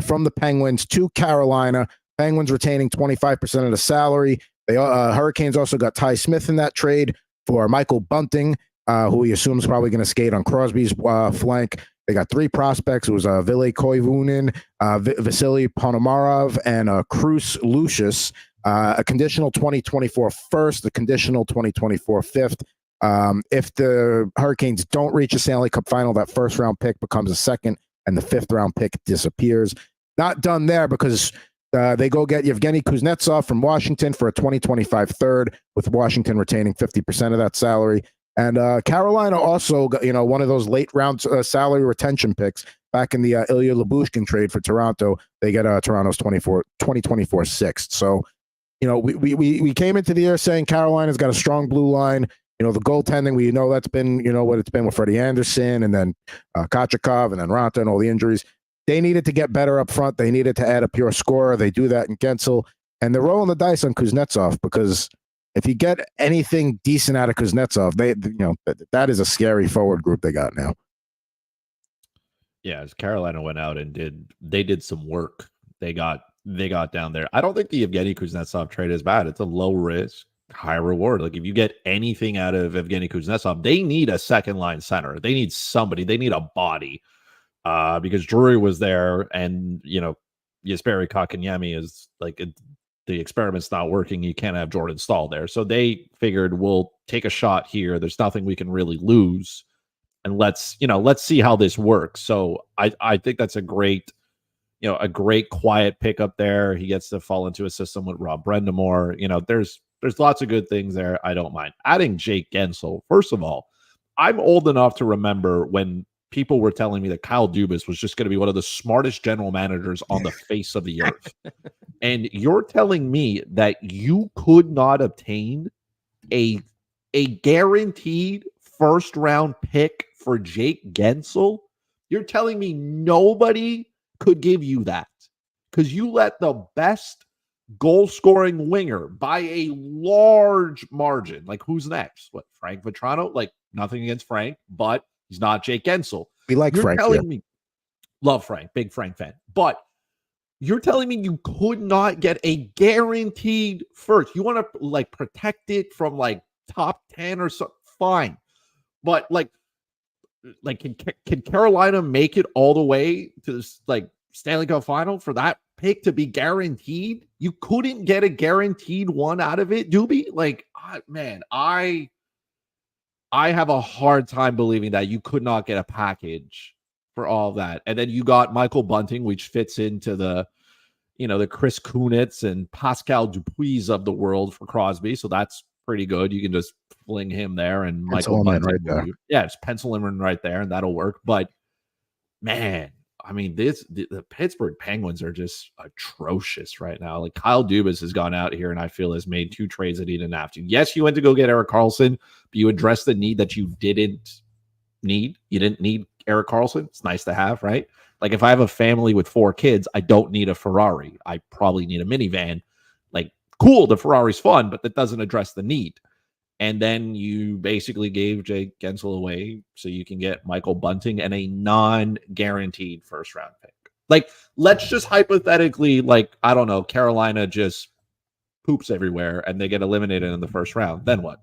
from the Penguins to Carolina. Penguins retaining 25% of the salary. Hurricanes also got Ty Smith in that trade for Michael Bunting, who he assumes probably going to skate on Crosby's flank. They got three prospects. It was Ville Koivunen, Vasily Ponomarov, and Cruz Lucius. A conditional 2024 first, a conditional 2024 fifth. If the Hurricanes don't reach a Stanley Cup final, that first round pick becomes a second, and the fifth round pick disappears. Not done there because they go get Yevgeny Kuznetsov from Washington for a 2025 third, with Washington retaining 50% of that salary. And Carolina also got, one of those late round salary retention picks back in the Ilya Lyubushkin trade for Toronto. They get Toronto's 2024 sixth. So, we came into the year saying Carolina's got a strong blue line. The goaltending, we know that's been, what it's been with Freddie Anderson and then Kochetkov and then Ranta and all the injuries. They needed to get better up front. They needed to add a pure scorer. They do that in Gensel. And they're rolling the dice on Kuznetsov because if you get anything decent out of Kuznetsov, that is a scary forward group they got now. Yeah, as Carolina went out and did some work. They got down there. I don't think the Evgeny Kuznetsov trade is bad. It's a low risk, high reward. Like if you get anything out of Evgeny Kuznetsov, they need a second line center. They need somebody. They need a body. Because Drury was there, and Jesperi Kotkaniemi is like the experiment's not working. You can't have Jordan Staal there, so they figured we'll take a shot here. There's nothing we can really lose, and let's see how this works. So I think that's a great quiet pickup there. He gets to fall into a system with Rob Brendamore. There's lots of good things there. I don't mind adding Jake Gensel. First of all, I'm old enough to remember when people were telling me that Kyle Dubas was just going to be one of the smartest general managers on the face of the earth. And you're telling me that you could not obtain a guaranteed first round pick for Jake Gensel? You're telling me nobody could give you that because you let the best goal scoring winger by a large margin. Like, who's next? What, Frank Vetrano? Like, nothing against Frank, but he's not Jake Gensel. We like You're Frank. telling me, love Frank, big Frank fan, but you're telling me you could not get a guaranteed first. You want to like protect it from like top 10 or something, fine. But like can Carolina make it all the way to this like Stanley Cup final for that pick to be guaranteed? You couldn't get a guaranteed one out of it, Doobie? Like, man, I have a hard time believing that you could not get a package for all of that. And then you got Michael Bunting, which fits into the, the Chris Kunitz and Pascal Dupuis of the world for Crosby. So that's pretty good. You can just fling him there and Michael Bunting. Right there. Yeah, just pencil him in right there and that'll work. But man, I mean, the Pittsburgh Penguins are just atrocious right now. Like Kyle Dubas has gone out here and I feel has made 2 trades that he didn't have to. Yes, you went to go get Erik Karlsson, but you addressed the need that you didn't need. You didn't need Erik Karlsson. It's nice to have, right? Like if I have a family with 4 kids, I don't need a Ferrari. I probably need a minivan. Like, cool, the Ferrari's fun, but that doesn't address the need. And then you basically gave Jake Gensel away so you can get Michael Bunting and a non-guaranteed first-round pick. Like, let's just hypothetically, like, I don't know, Carolina just poops everywhere and they get eliminated in the first round. Then what?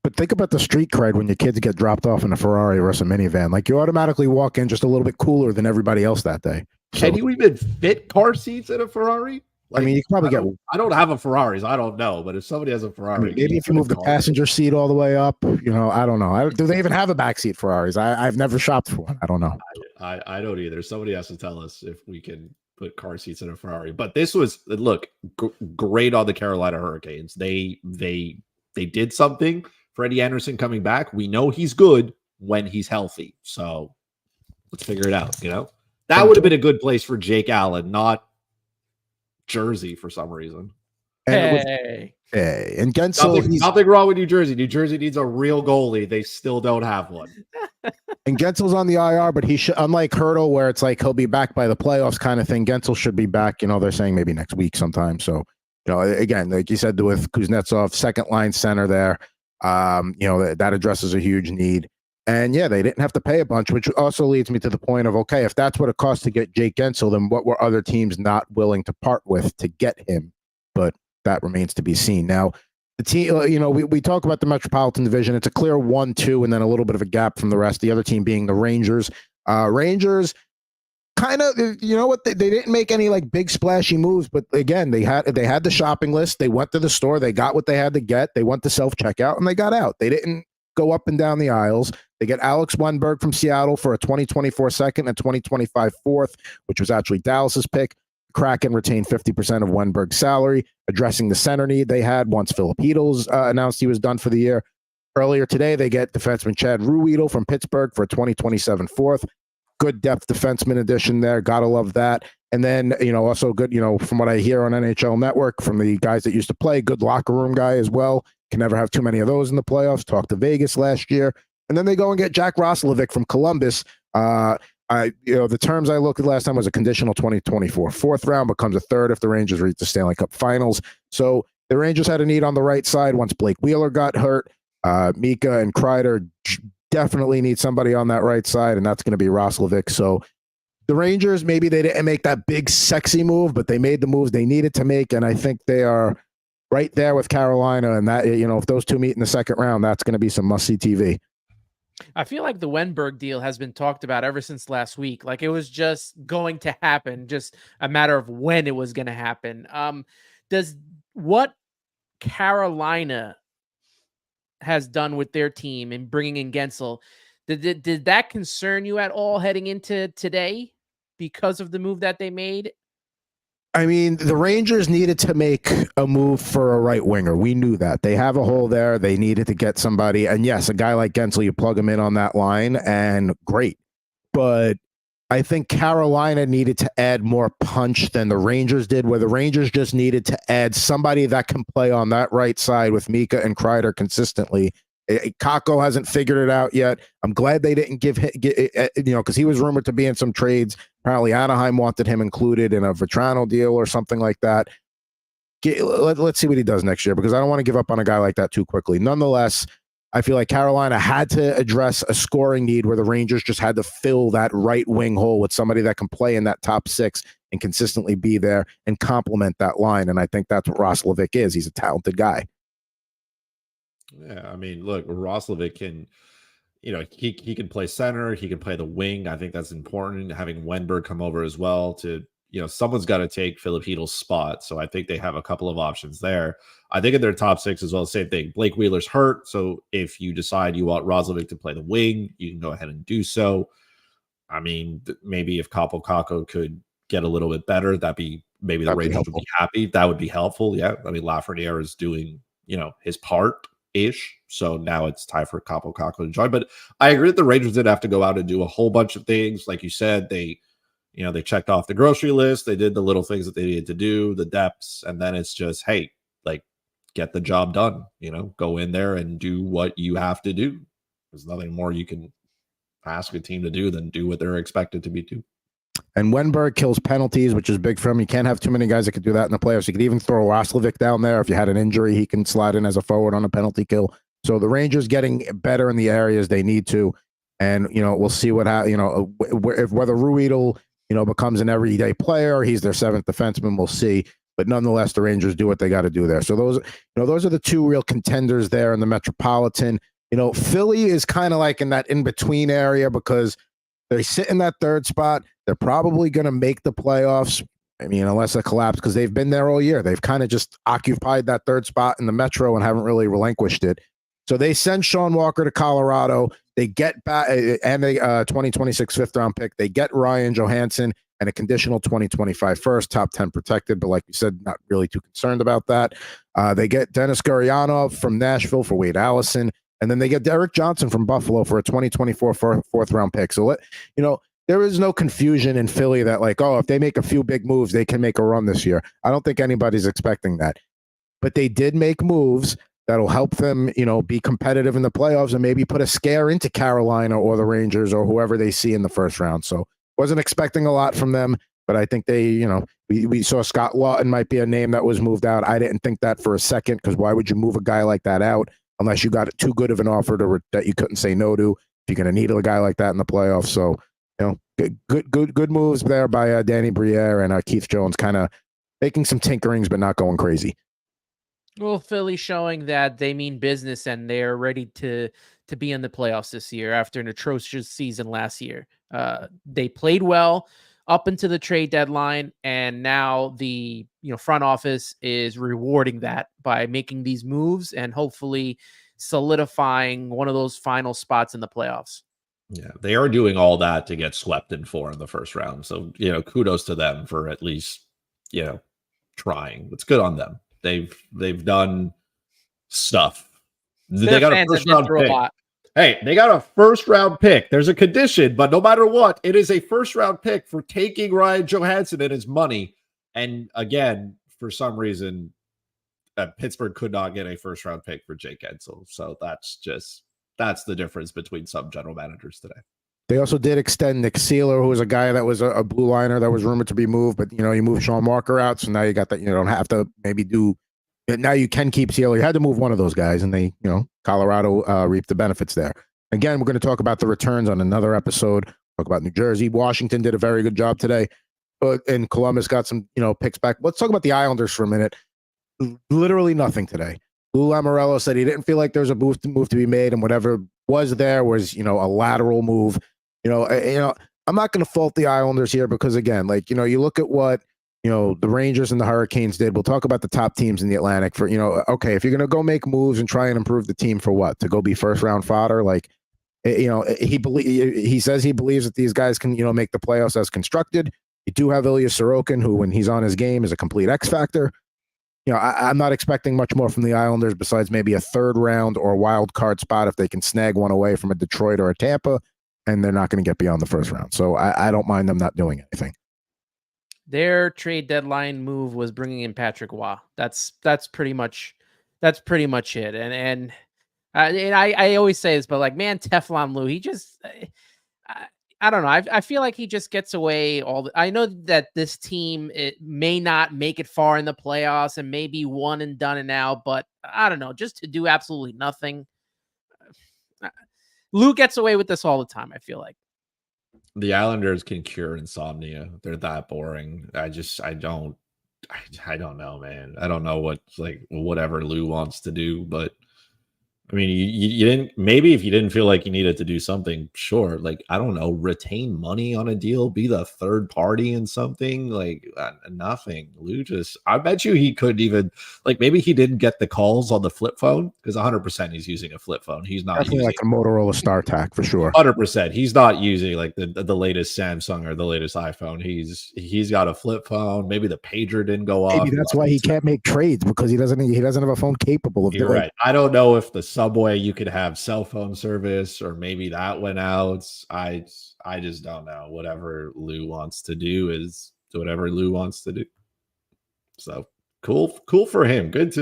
But think about the street cred when your kids get dropped off in a Ferrari versus a minivan. Like, you automatically walk in just a little bit cooler than everybody else that day. So, can you even fit car seats in a Ferrari? Like, I mean, you can probably I don't have a Ferrari, so I don't know. But if somebody has a Ferrari, maybe if you move the passenger seat all the way up, I don't know. Do they even have a backseat Ferraris? I've never shopped for one. I don't know. I don't either. Somebody has to tell us if we can put car seats in a Ferrari. But this was great on the Carolina Hurricanes. They did something. Freddie Anderson coming back. We know he's good when he's healthy. So let's figure it out. That would have been a good place for Jake Allen, not Jersey for some reason. Hey, and Gensel, nothing wrong with New Jersey. New Jersey needs a real goalie. They still don't have one. And Gensel's on the IR, but he should, unlike Hurdle, where it's like he'll be back by the playoffs kind of thing. Gensel should be back. They're saying maybe next week sometime. So, again, like you said, with Kuznetsov, second line center there. That addresses a huge need. And yeah, they didn't have to pay a bunch, which also leads me to the point of, okay, if that's what it costs to get Jake Gensel, then what were other teams not willing to part with to get him? But that remains to be seen. Now, the team, we talk about the Metropolitan Division. It's a clear 1-2 and then a little bit of a gap from the rest. The other team being the Rangers. Rangers kind of, they didn't make any like big splashy moves, but again, they had the shopping list. They went to the store, they got what they had to get. They went to self-checkout and they got out. They didn't go up and down the aisles. They get Alex Wenberg from Seattle for a 2024 second and 2025 fourth, which was actually Dallas's pick. Kraken retained 50% of Wenberg's salary, addressing the center need they had once Filipinos announced he was done for the year. Earlier today, they get defenseman Chad Ruhwedel from Pittsburgh for a 2027 fourth. Good depth defenseman addition there. Gotta love that. And then, also good, from what I hear on NHL Network from the guys that used to play, good locker room guy as well. Can never have too many of those in the playoffs. Talked to Vegas last year. And then they go and get Jack Roslovic from Columbus. The terms I looked at last time was a conditional 2024 fourth round, becomes a third if the Rangers reach the Stanley Cup Finals. So the Rangers had a need on the right side once Blake Wheeler got hurt. Mika and Kreider definitely need somebody on that right side, and that's going to be Roslovic. So the Rangers, maybe they didn't make that big, sexy move, but they made the moves they needed to make, and I think they are right there with Carolina. And that, if those two meet in the second round, that's going to be some must-see TV. I feel like the Wenberg deal has been talked about ever since last week. Like it was just going to happen, just a matter of when it was going to happen. Does what Carolina has done with their team and bringing in Gensel, did that concern you at all heading into today because of the move that they made? I mean, the Rangers needed to make a move for a right winger. We knew that. They have a hole there. They needed to get somebody. And yes, a guy like Gensel, you plug him in on that line and great. But I think Carolina needed to add more punch than the Rangers did, where the Rangers just needed to add somebody that can play on that right side with Mika and Kreider consistently. Kakko hasn't figured it out yet. I'm glad they didn't give him, because he was rumored to be in some trades. Apparently, Anaheim wanted him included in a Vetrano deal or something like that. Let's see what he does next year, because I don't want to give up on a guy like that too quickly. Nonetheless, I feel like Carolina had to address a scoring need where the Rangers just had to fill that right wing hole with somebody that can play in that top six and consistently be there and complement that line. And I think that's what Roslovic is. He's a talented guy. Yeah, I mean, look, Roslovic can, he can play center, he can play the wing. I think that's important. Having Wenberg come over as well to, someone's got to take Filipino's spot. So I think they have a couple of options there. I think in their top six as well, same thing. Blake Wheeler's hurt. So if you decide you want Roslovic to play the wing, you can go ahead and do so. I mean, maybe if Kakko could get a little bit better, maybe the Rangers would be happy. That would be helpful. Yeah. I mean, Lafreniere is doing, his part ish. So now it's time for Kakko to join. But I agree that the Rangers did have to go out and do a whole bunch of things. Like you said, they checked off the grocery list. They did the little things that they needed to do, the depths. And then it's just, hey, get the job done, go in there and do what you have to do. There's nothing more you can ask a team to do than do what they're expected to be do. And Wenberg kills penalties, which is big for him. You can't have too many guys that could do that in the playoffs. You could even throw Roslovic down there. If you had an injury, he can slide in as a forward on a penalty kill. So the Rangers getting better in the areas they need to. And, we'll see whether Ruedel, becomes an everyday player, he's their seventh defenseman, we'll see. But nonetheless, the Rangers do what they got to do there. So those are the two real contenders there in the Metropolitan. Philly is kind of like in that in-between area because they sit in that third spot. They're probably going to make the playoffs. I mean, unless it collapses, because they've been there all year. They've kind of just occupied that third spot in the Metro and haven't really relinquished it. So they send Sean Walker to Colorado. They get back and they 2026 fifth-round pick. They get Ryan Johansson and a conditional 2025 first, top 10 protected. But like you said, not really too concerned about that. They get Dennis Gurianov from Nashville for Wade Allison. And then they get Derek Johnson from Buffalo for a 2024 fourth-round pick. So, there is no confusion in Philly that if they make a few big moves, they can make a run this year. I don't think anybody's expecting that. But they did make moves that'll help them, be competitive in the playoffs and maybe put a scare into Carolina or the Rangers or whoever they see in the first round. So wasn't expecting a lot from them, but I think they, we saw Scott Lawton might be a name that was moved out. I didn't think that for a second, because why would you move a guy like that out unless you got too good of an offer that you couldn't say no to? If you're going to need a guy like that in the playoffs. So, good moves there by Danny Briere and Keith Jones, kind of making some tinkerings, but not going crazy. Well, Philly showing that they mean business and they're ready to be in the playoffs this year after an atrocious season last year. They played well up into the trade deadline, and now the front office is rewarding that by making these moves and hopefully solidifying one of those final spots in the playoffs. Yeah, they are doing all that to get swept in 4 in the first round. So, kudos to them for at least, trying. It's good on them. They've done stuff. They got a first round pick. Hey, they got a first round pick. There's a condition, but no matter what, it is a first round pick for taking Ryan Johansson and his money. And again, for some reason, Pittsburgh could not get a first round pick for Jake Gensel. So that's the difference between some general managers today. They also did extend Nick Seeler, who was a guy that was a blue liner that was rumored to be moved, but you moved Sean Walker out, so now you got that. You don't have to maybe do. Now you can keep Seeler. You had to move one of those guys, and they, Colorado reaped the benefits there. Again, we're going to talk about the returns on another episode. Talk about New Jersey. Washington did a very good job today, and Columbus got some picks back. Let's talk about the Islanders for a minute. Literally nothing today. Lou Lamoriello said he didn't feel like there was a move to be made, and whatever was there was a lateral move. I'm not going to fault the Islanders here because, again, you look at what, the Rangers and the Hurricanes did. We'll talk about the top teams in the Atlantic for, okay, if you're going to go make moves and try and improve the team for what? To go be first round fodder? He says he believes that these guys can, make the playoffs as constructed. You do have Ilya Sorokin, who, when he's on his game, is a complete X factor. I'm not expecting much more from the Islanders besides maybe a third round or wild card spot if they can snag one away from a Detroit or a Tampa, and they're not going to get beyond the first round. So I don't mind them not doing anything. Their trade deadline move was bringing in Patrick Waugh. That's pretty much it. And I always say this, but like, man, Teflon Lou, he just, I don't know. I feel like he just gets away I know that this team, it may not make it far in the playoffs and maybe one and done and out, but I don't know, just to do absolutely nothing. Lou gets away with this all the time, I feel like. The Islanders can cure insomnia. They're that boring. I don't know, man. I don't know whatever Lou wants to do, but I mean, you didn't, maybe if you didn't feel like you needed to do something, sure. Like, I don't know, retain money on a deal, be the third party in something, like nothing. Lou I bet you he could even, like, maybe he didn't get the calls on the flip phone, because 100% he's using a flip phone. He's not definitely using like a Motorola StarTAC for sure. 100%. He's not using like the latest Samsung or the latest iPhone. He's got a flip phone. Maybe the pager didn't go off. Maybe that's why he can't make trades, because he doesn't have a phone capable of doing. You're right. I don't know if the Subway you could have cell phone service, or maybe that went out. I just don't know. Whatever Lou wants to do is whatever Lou wants to do. So cool for him. Good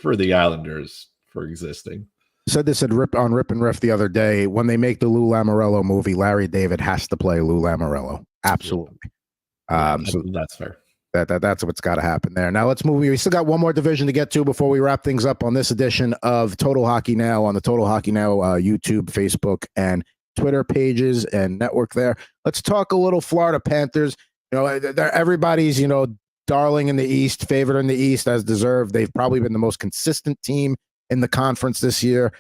for the Islanders for existing. Said this at Rip and Riff the other day. When they make the Lou Lamoriello movie, Larry David has to play Lou Lamoriello. Absolutely. So that's fair. That's what's got to happen there. Now let's move. We still got one more division to get to before we wrap things up on this edition of Total Hockey Now on the Total Hockey Now YouTube, Facebook, and Twitter pages and network there. Let's talk a little Florida Panthers. Everybody's, darling in the East, favorite in the East as deserved. They've probably been the most consistent team in the conference this year.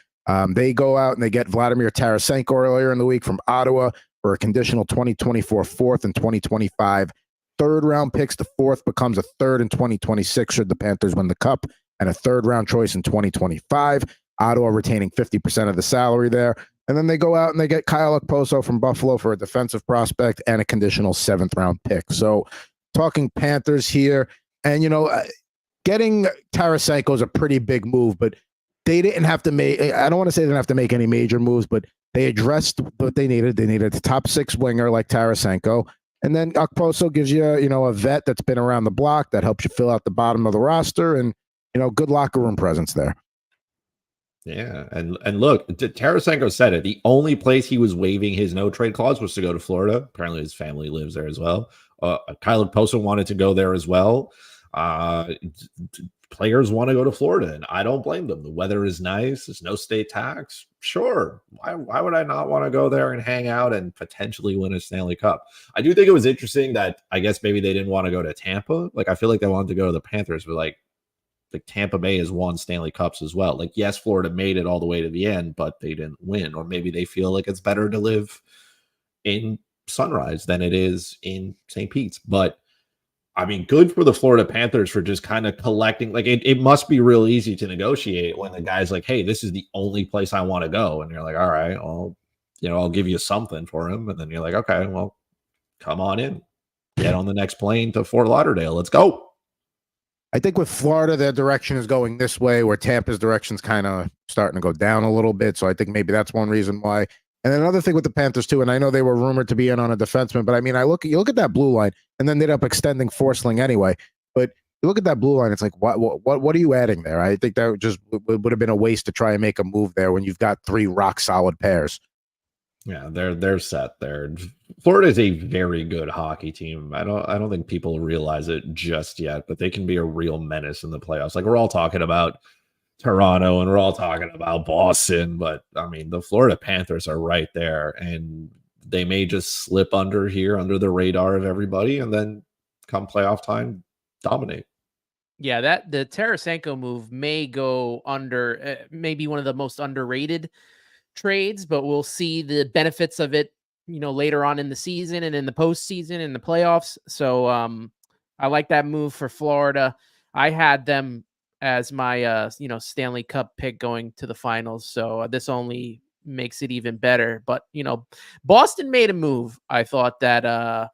They go out and they get Vladimir Tarasenko earlier in the week from Ottawa for a conditional 2024 fourth and 2025 third round picks. The fourth becomes a third in 2026 should the Panthers win the cup, and a third round choice in 2025. Ottawa retaining 50% of the salary there. And then they go out and they get Kyle Okposo from Buffalo for a defensive prospect and a conditional seventh round pick. So talking Panthers here, and getting Tarasenko is a pretty big move, but they didn't have to make, I don't want to say they didn't have to make any major moves, but they addressed what they needed. They needed a top six winger like Tarasenko. And then Okposo gives you, a vet that's been around the block that helps you fill out the bottom of the roster, and, good locker room presence there. Yeah. And look, Tarasenko said it. The only place he was waiving his no trade clause was to go to Florida. Apparently his family lives there as well. Kyle Okposo wanted to go there as well. Players want to go to Florida, and I don't blame them. The weather is nice. There's no state tax. Sure. Why would I not want to go there and hang out and potentially win a Stanley Cup? I do think it was interesting that I guess maybe they didn't want to go to Tampa. Like, I feel like they wanted to go to the Panthers, but like Tampa Bay has won Stanley Cups as well. Like, yes, Florida made it all the way to the end, but they didn't win. Or maybe they feel like it's better to live in Sunrise than it is in St. Pete's. But I mean, good for the Florida Panthers for just kind of collecting. Like, it must be real easy to negotiate when the guy's like, hey, this is the only place I want to go. And you're like, all right, well, I'll give you something for him. And then you're like, okay, well, come on in. Get on the next plane to Fort Lauderdale. Let's go. I think with Florida, their direction is going this way, where Tampa's direction is kind of starting to go down a little bit. So I think maybe that's one reason why. And then another thing with the Panthers too, and I know they were rumored to be in on a defenseman, but I mean, you look at that blue line, and then they ended up extending Forsling anyway. But you look at that blue line, it's like, what are you adding there? I think that just would have been a waste to try and make a move there when you've got three rock solid pairs. Yeah, they're set there. Florida is a very good hockey team. I don't think people realize it just yet, but they can be a real menace in the playoffs. Like, we're all talking about Toronto and we're all talking about Boston, but I mean, the Florida Panthers are right there, and they may just slip under the radar of everybody, and then come playoff time, dominate. Yeah, the Tarasenko move may go under, maybe one of the most underrated trades, but we'll see the benefits of it, later on in the season and in the postseason and the playoffs. So I like that move for Florida. I had them as my Stanley Cup pick going to the finals, so this only makes it even better. But Boston made a move. I thought that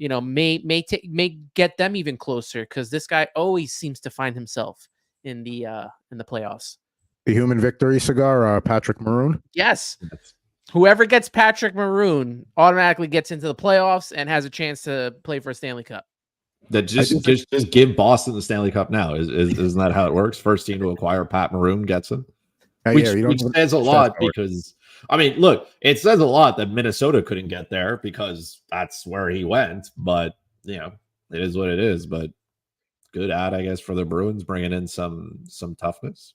may get them even closer, because this guy always seems to find himself in the playoffs. The human victory cigar, Patrick Maroon. Yes. Whoever gets Patrick Maroon automatically gets into the playoffs and has a chance to play for a Stanley Cup. That just give Boston the Stanley Cup now. Isn't that how it works? First team to acquire Pat Maroon gets him. Which says a lot, because I mean, look, it says a lot that Minnesota couldn't get there because that's where he went. But it is what it is. But good ad, I guess, for the Bruins, bringing in some toughness.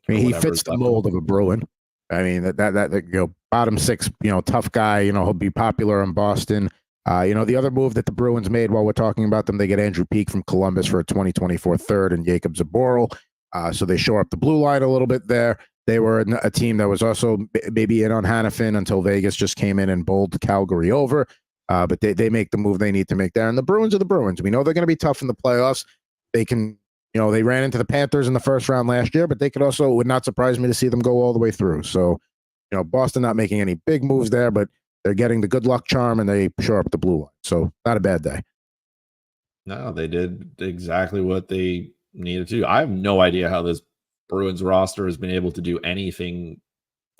I mean, he fits the mold of a Bruin. I mean, that bottom six, tough guy. He'll be popular in Boston. The other move that the Bruins made while we're talking about them, they get Andrew Peeke from Columbus for a 2024 third and Jacob Zaboral. So they shore up the blue line a little bit there. They were a team that was also maybe in on Hanifin until Vegas just came in and bowled Calgary over. But they make the move they need to make there. And the Bruins are the Bruins. We know they're going to be tough in the playoffs. They can, they ran into the Panthers in the first round last year, but they could also, it would not surprise me to see them go all the way through. So, Boston not making any big moves there, but they're getting the good luck charm and they shore up the blue line. So not a bad day. No, they did exactly what they needed to. I have no idea how this Bruins roster has been able to do anything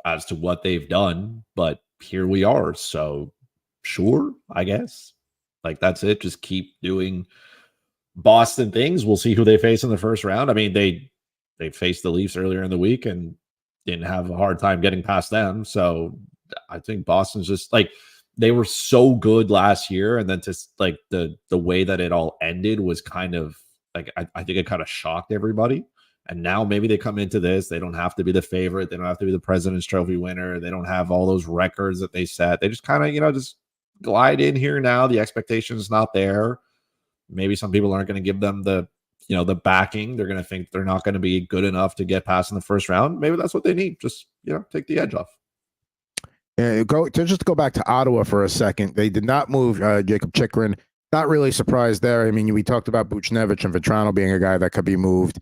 as to what they've done, but here we are. So sure, I guess. Like, that's it. Just keep doing Boston things. We'll see who they face in the first round. I mean, they faced the Leafs earlier in the week and didn't have a hard time getting past them. So I think Boston's just like, they were so good last year, and then just like the way that it all ended was kind of like, I think it kind of shocked everybody. And now maybe they come into this, they don't have to be the favorite, they don't have to be the President's Trophy winner, they don't have all those records that they set. They just kind of, just glide in here now. The expectation is not there. Maybe some people aren't going to give them the backing. They're going to think they're not going to be good enough to get past in the first round. Maybe that's what they need. Just, take the edge off. Yeah, to go back to Ottawa for a second. They did not move Jacob Chikrin. Not really surprised there. I mean, we talked about Buchnevich and Vetrano being a guy that could be moved,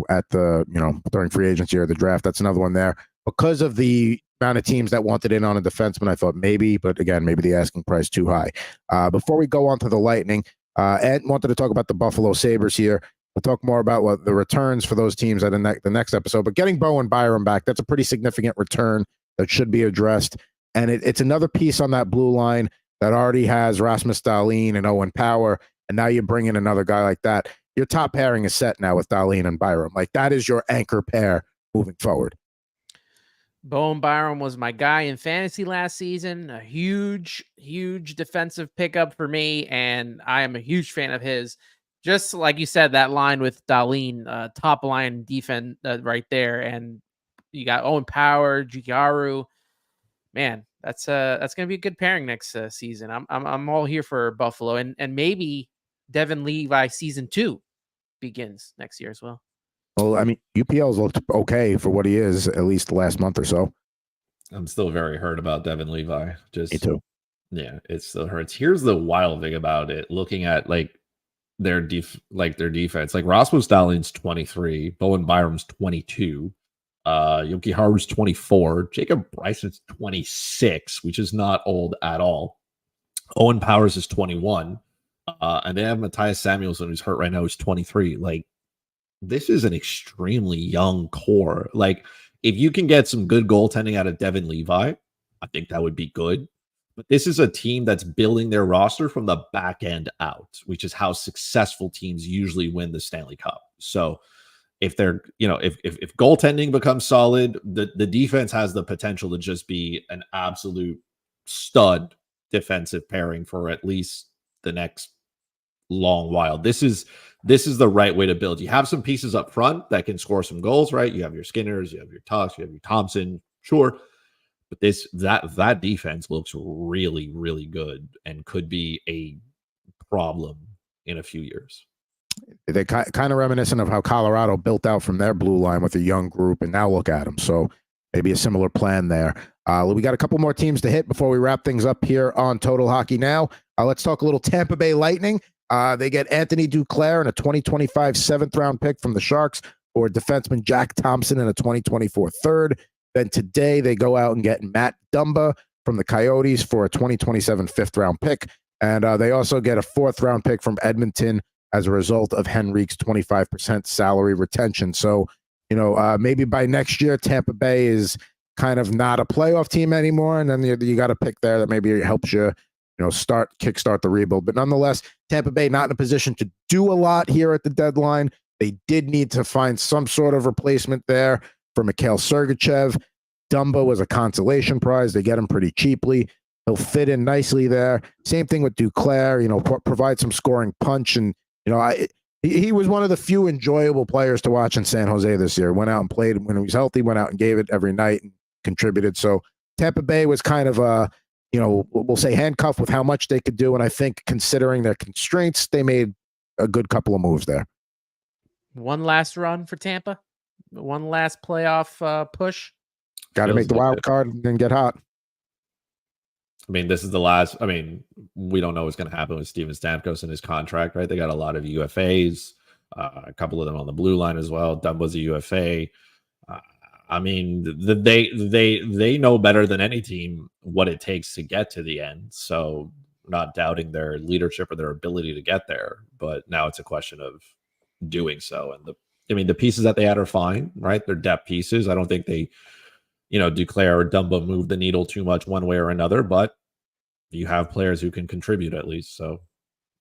at the, during free agency or the draft. That's another one there. Because of the amount of teams that wanted in on a defenseman, I thought maybe, but again, maybe the asking price too high. Before we go on to the Lightning, Ed wanted to talk about the Buffalo Sabres here. We'll talk more about what the returns for those teams at the next episode. But getting Bo and Byram back, that's a pretty significant return that should be addressed. And it's another piece on that blue line that already has Rasmus Dahlin and Owen Power. And now you bring in another guy like that. Your top pairing is set now with Dahlin and Byram. Like, that is your anchor pair moving forward. Bowen Byram was my guy in fantasy last season. A huge defensive pickup for me, and I am a huge fan of his. Just like you said, that line with Dahlin, top line defense right there, and you got Owen Power, Gigaru. Man, that's gonna be a good pairing next season. I'm all here for Buffalo, and maybe Devin Levi season 2 begins next year as well. Well, I mean, UPL's looked okay for what he is, at least the last month or so. I'm still very hurt about Devin Levi. Me too. Yeah, it still hurts. Here's the wild thing about it. Looking at their defense, like Rasmus Dahlin's 23, Bowen Byram's 22, Yoki Haru's 24, Jacob Bryson's 26, which is not old at all. Owen Powers is 21, and they have Matthias Samuelsson, who's hurt right now, who's 23. Like, this is an extremely young core. Like, if you can get some good goaltending out of Devin Levi, I think that would be good. But this is a team that's building their roster from the back end out, which is how successful teams usually win the Stanley Cup. So if they're, if goaltending becomes solid, the defense has the potential to just be an absolute stud defensive pairing for at least the next long while. This is the right way to build. You have some pieces up front that can score some goals, right? You have your Skinners, you have your Tucks, you have your Thompson, sure. But that defense looks really, really good and could be a problem in a few years. They're kind of reminiscent of how Colorado built out from their blue line with a young group, and now look at them. So maybe a similar plan there. We got a couple more teams to hit before we wrap things up here on Total Hockey Now. Let's talk a little Tampa Bay Lightning. They get Anthony Duclair and a 2025 7th-round pick from the Sharks, or defenseman Jack Thompson and a 2024 third. Then today they go out and get Matt Dumba from the Coyotes for a 2027 5th-round pick. And they also get a 4th round pick from Edmonton as a result of Henrique's 25% salary retention. So, maybe by next year, Tampa Bay is kind of not a playoff team anymore. And then you got a pick there that maybe helps you, kickstart the rebuild. But nonetheless, Tampa Bay not in a position to do a lot here at the deadline. They did need to find some sort of replacement there for Mikhail Sergachev. Dumba was a consolation prize. They get him pretty cheaply. He'll fit in nicely there. Same thing with Duclair, provide some scoring punch. And, he was one of the few enjoyable players to watch in San Jose this year. Went out and played when he was healthy, went out and gave it every night and contributed. So Tampa Bay was kind of we'll say handcuffed with how much they could do. And I think considering their constraints, they made a good couple of moves there. One last run for Tampa. One last playoff push. Got to make the wild card and then get hot. I mean, this is the last. I mean, we don't know what's going to happen with Steven Stamkos and his contract, right? They got a lot of UFAs, a couple of them on the blue line as well. Dumba's a UFA. I mean, they know better than any team what it takes to get to the end. So, not doubting their leadership or their ability to get there, but now it's a question of doing so. And the pieces that they had are fine, right? They're depth pieces. I don't think they, Duclair or Dumba move the needle too much one way or another, but you have players who can contribute at least. So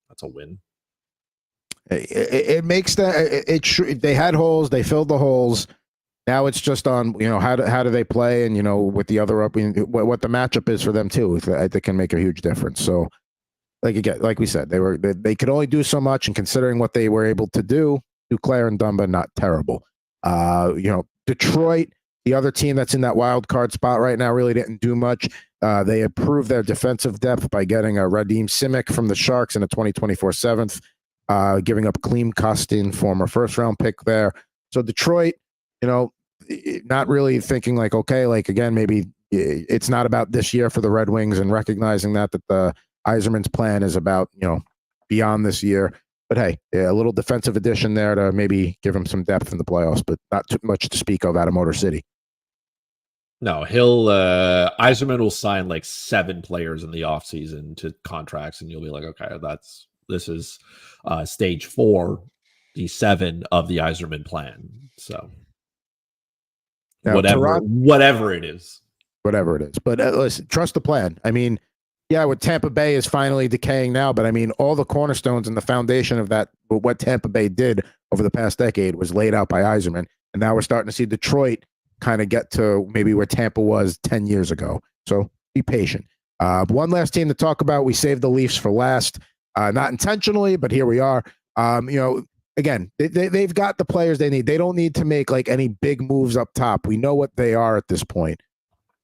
that's a win. It makes that they had holes, they filled the holes. Now it's just on, how do they play, and with the other what the matchup is for them too. I think can make a huge difference. So, like we said, they could only do so much, and considering what they were able to do, Duclair and Dumba not terrible. Detroit, the other team that's in that wild card spot right now, really didn't do much. They improved their defensive depth by getting a Radim Simic from the Sharks in a 2024 7th, giving up Klim Kostin, former 1st-round pick there. So Detroit, not really thinking again, maybe it's not about this year for the Red Wings, and recognizing that the Yzerman's plan is about, beyond this year. But hey, a little defensive addition there to maybe give him some depth in the playoffs, but not too much to speak of out of Motor City. No, Yzerman will sign 7 players in the offseason to contracts, and you'll be like, okay, this is stage 4, the 7 of the Yzerman plan. So now, whatever it is. But listen, trust the plan. I mean, yeah, what Tampa Bay is finally decaying now, but I mean, all the cornerstones and the foundation of that, what Tampa Bay did over the past decade, was laid out by Yzerman. And now we're starting to see Detroit kind of get to maybe where Tampa was 10 years ago. So be patient. One last team to talk about. We saved the Leafs for last, not intentionally, but here we are. Again, they've got the players they need. They don't need to make any big moves up top. We know what they are at this point.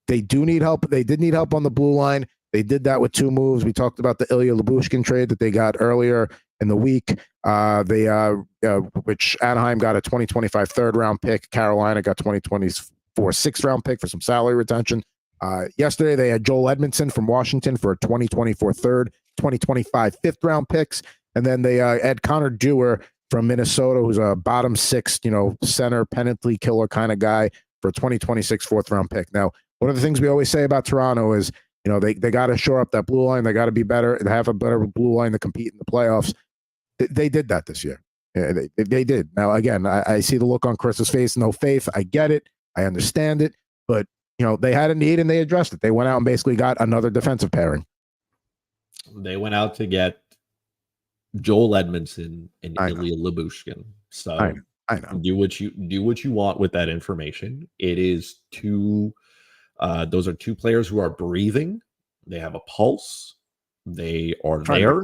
They do need help. They did need help on the blue line. They did that with 2 moves. We talked about the Ilya Lyubushkin trade that they got earlier in the week. Which Anaheim got a 2025 3rd-round pick. Carolina got 2024 6th-round pick for some salary retention. Yesterday, they had Joel Edmondson from Washington for a 2024 3rd, 2025 5th-round picks. And then they had Connor Dewar from Minnesota, who's a bottom 6th, center, penalty killer kind of guy, for a 2026 4th-round pick. Now, one of the things we always say about Toronto is, they got to shore up that blue line. They got to be better. They have a better blue line to compete in the playoffs. They did that this year. Yeah, they did. Now, again, I see the look on Chris's face. No faith. I get it. I understand it. But, they had a need and they addressed it. They went out and basically got another defensive pairing. They went out to get Joel Edmondson and Ilya Lyubushkin. So I know. Do what you want with that information. It is 2. Those are 2 players who are breathing. They have a pulse. They are there.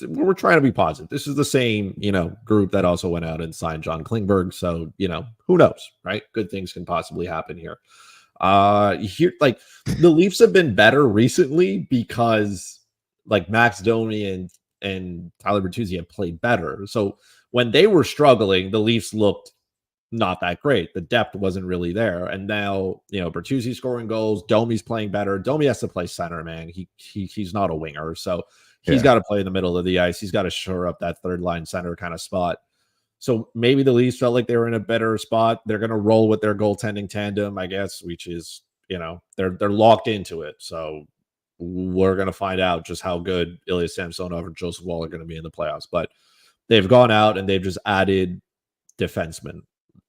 We're trying to be positive. This is the same, group that also went out and signed John Klingberg. So, who knows, right? Good things can possibly happen here. The Leafs have been better recently because Max Domi and Tyler Bertuzzi have played better. So when they were struggling, the Leafs looked not that great. The depth wasn't really there. And now, Bertuzzi scoring goals. Domi's playing better. Domi has to play center, man. He's not a winger. So he's got to play in the middle of the ice. He's got to shore up that 3rd-line center kind of spot. So maybe the Leafs felt like they were in a better spot. They're going to roll with their goaltending tandem, I guess, which is, they're locked into it. So we're going to find out just how good Ilya Samsonov or Joseph Woll are going to be in the playoffs. But they've gone out and they've just added defensemen,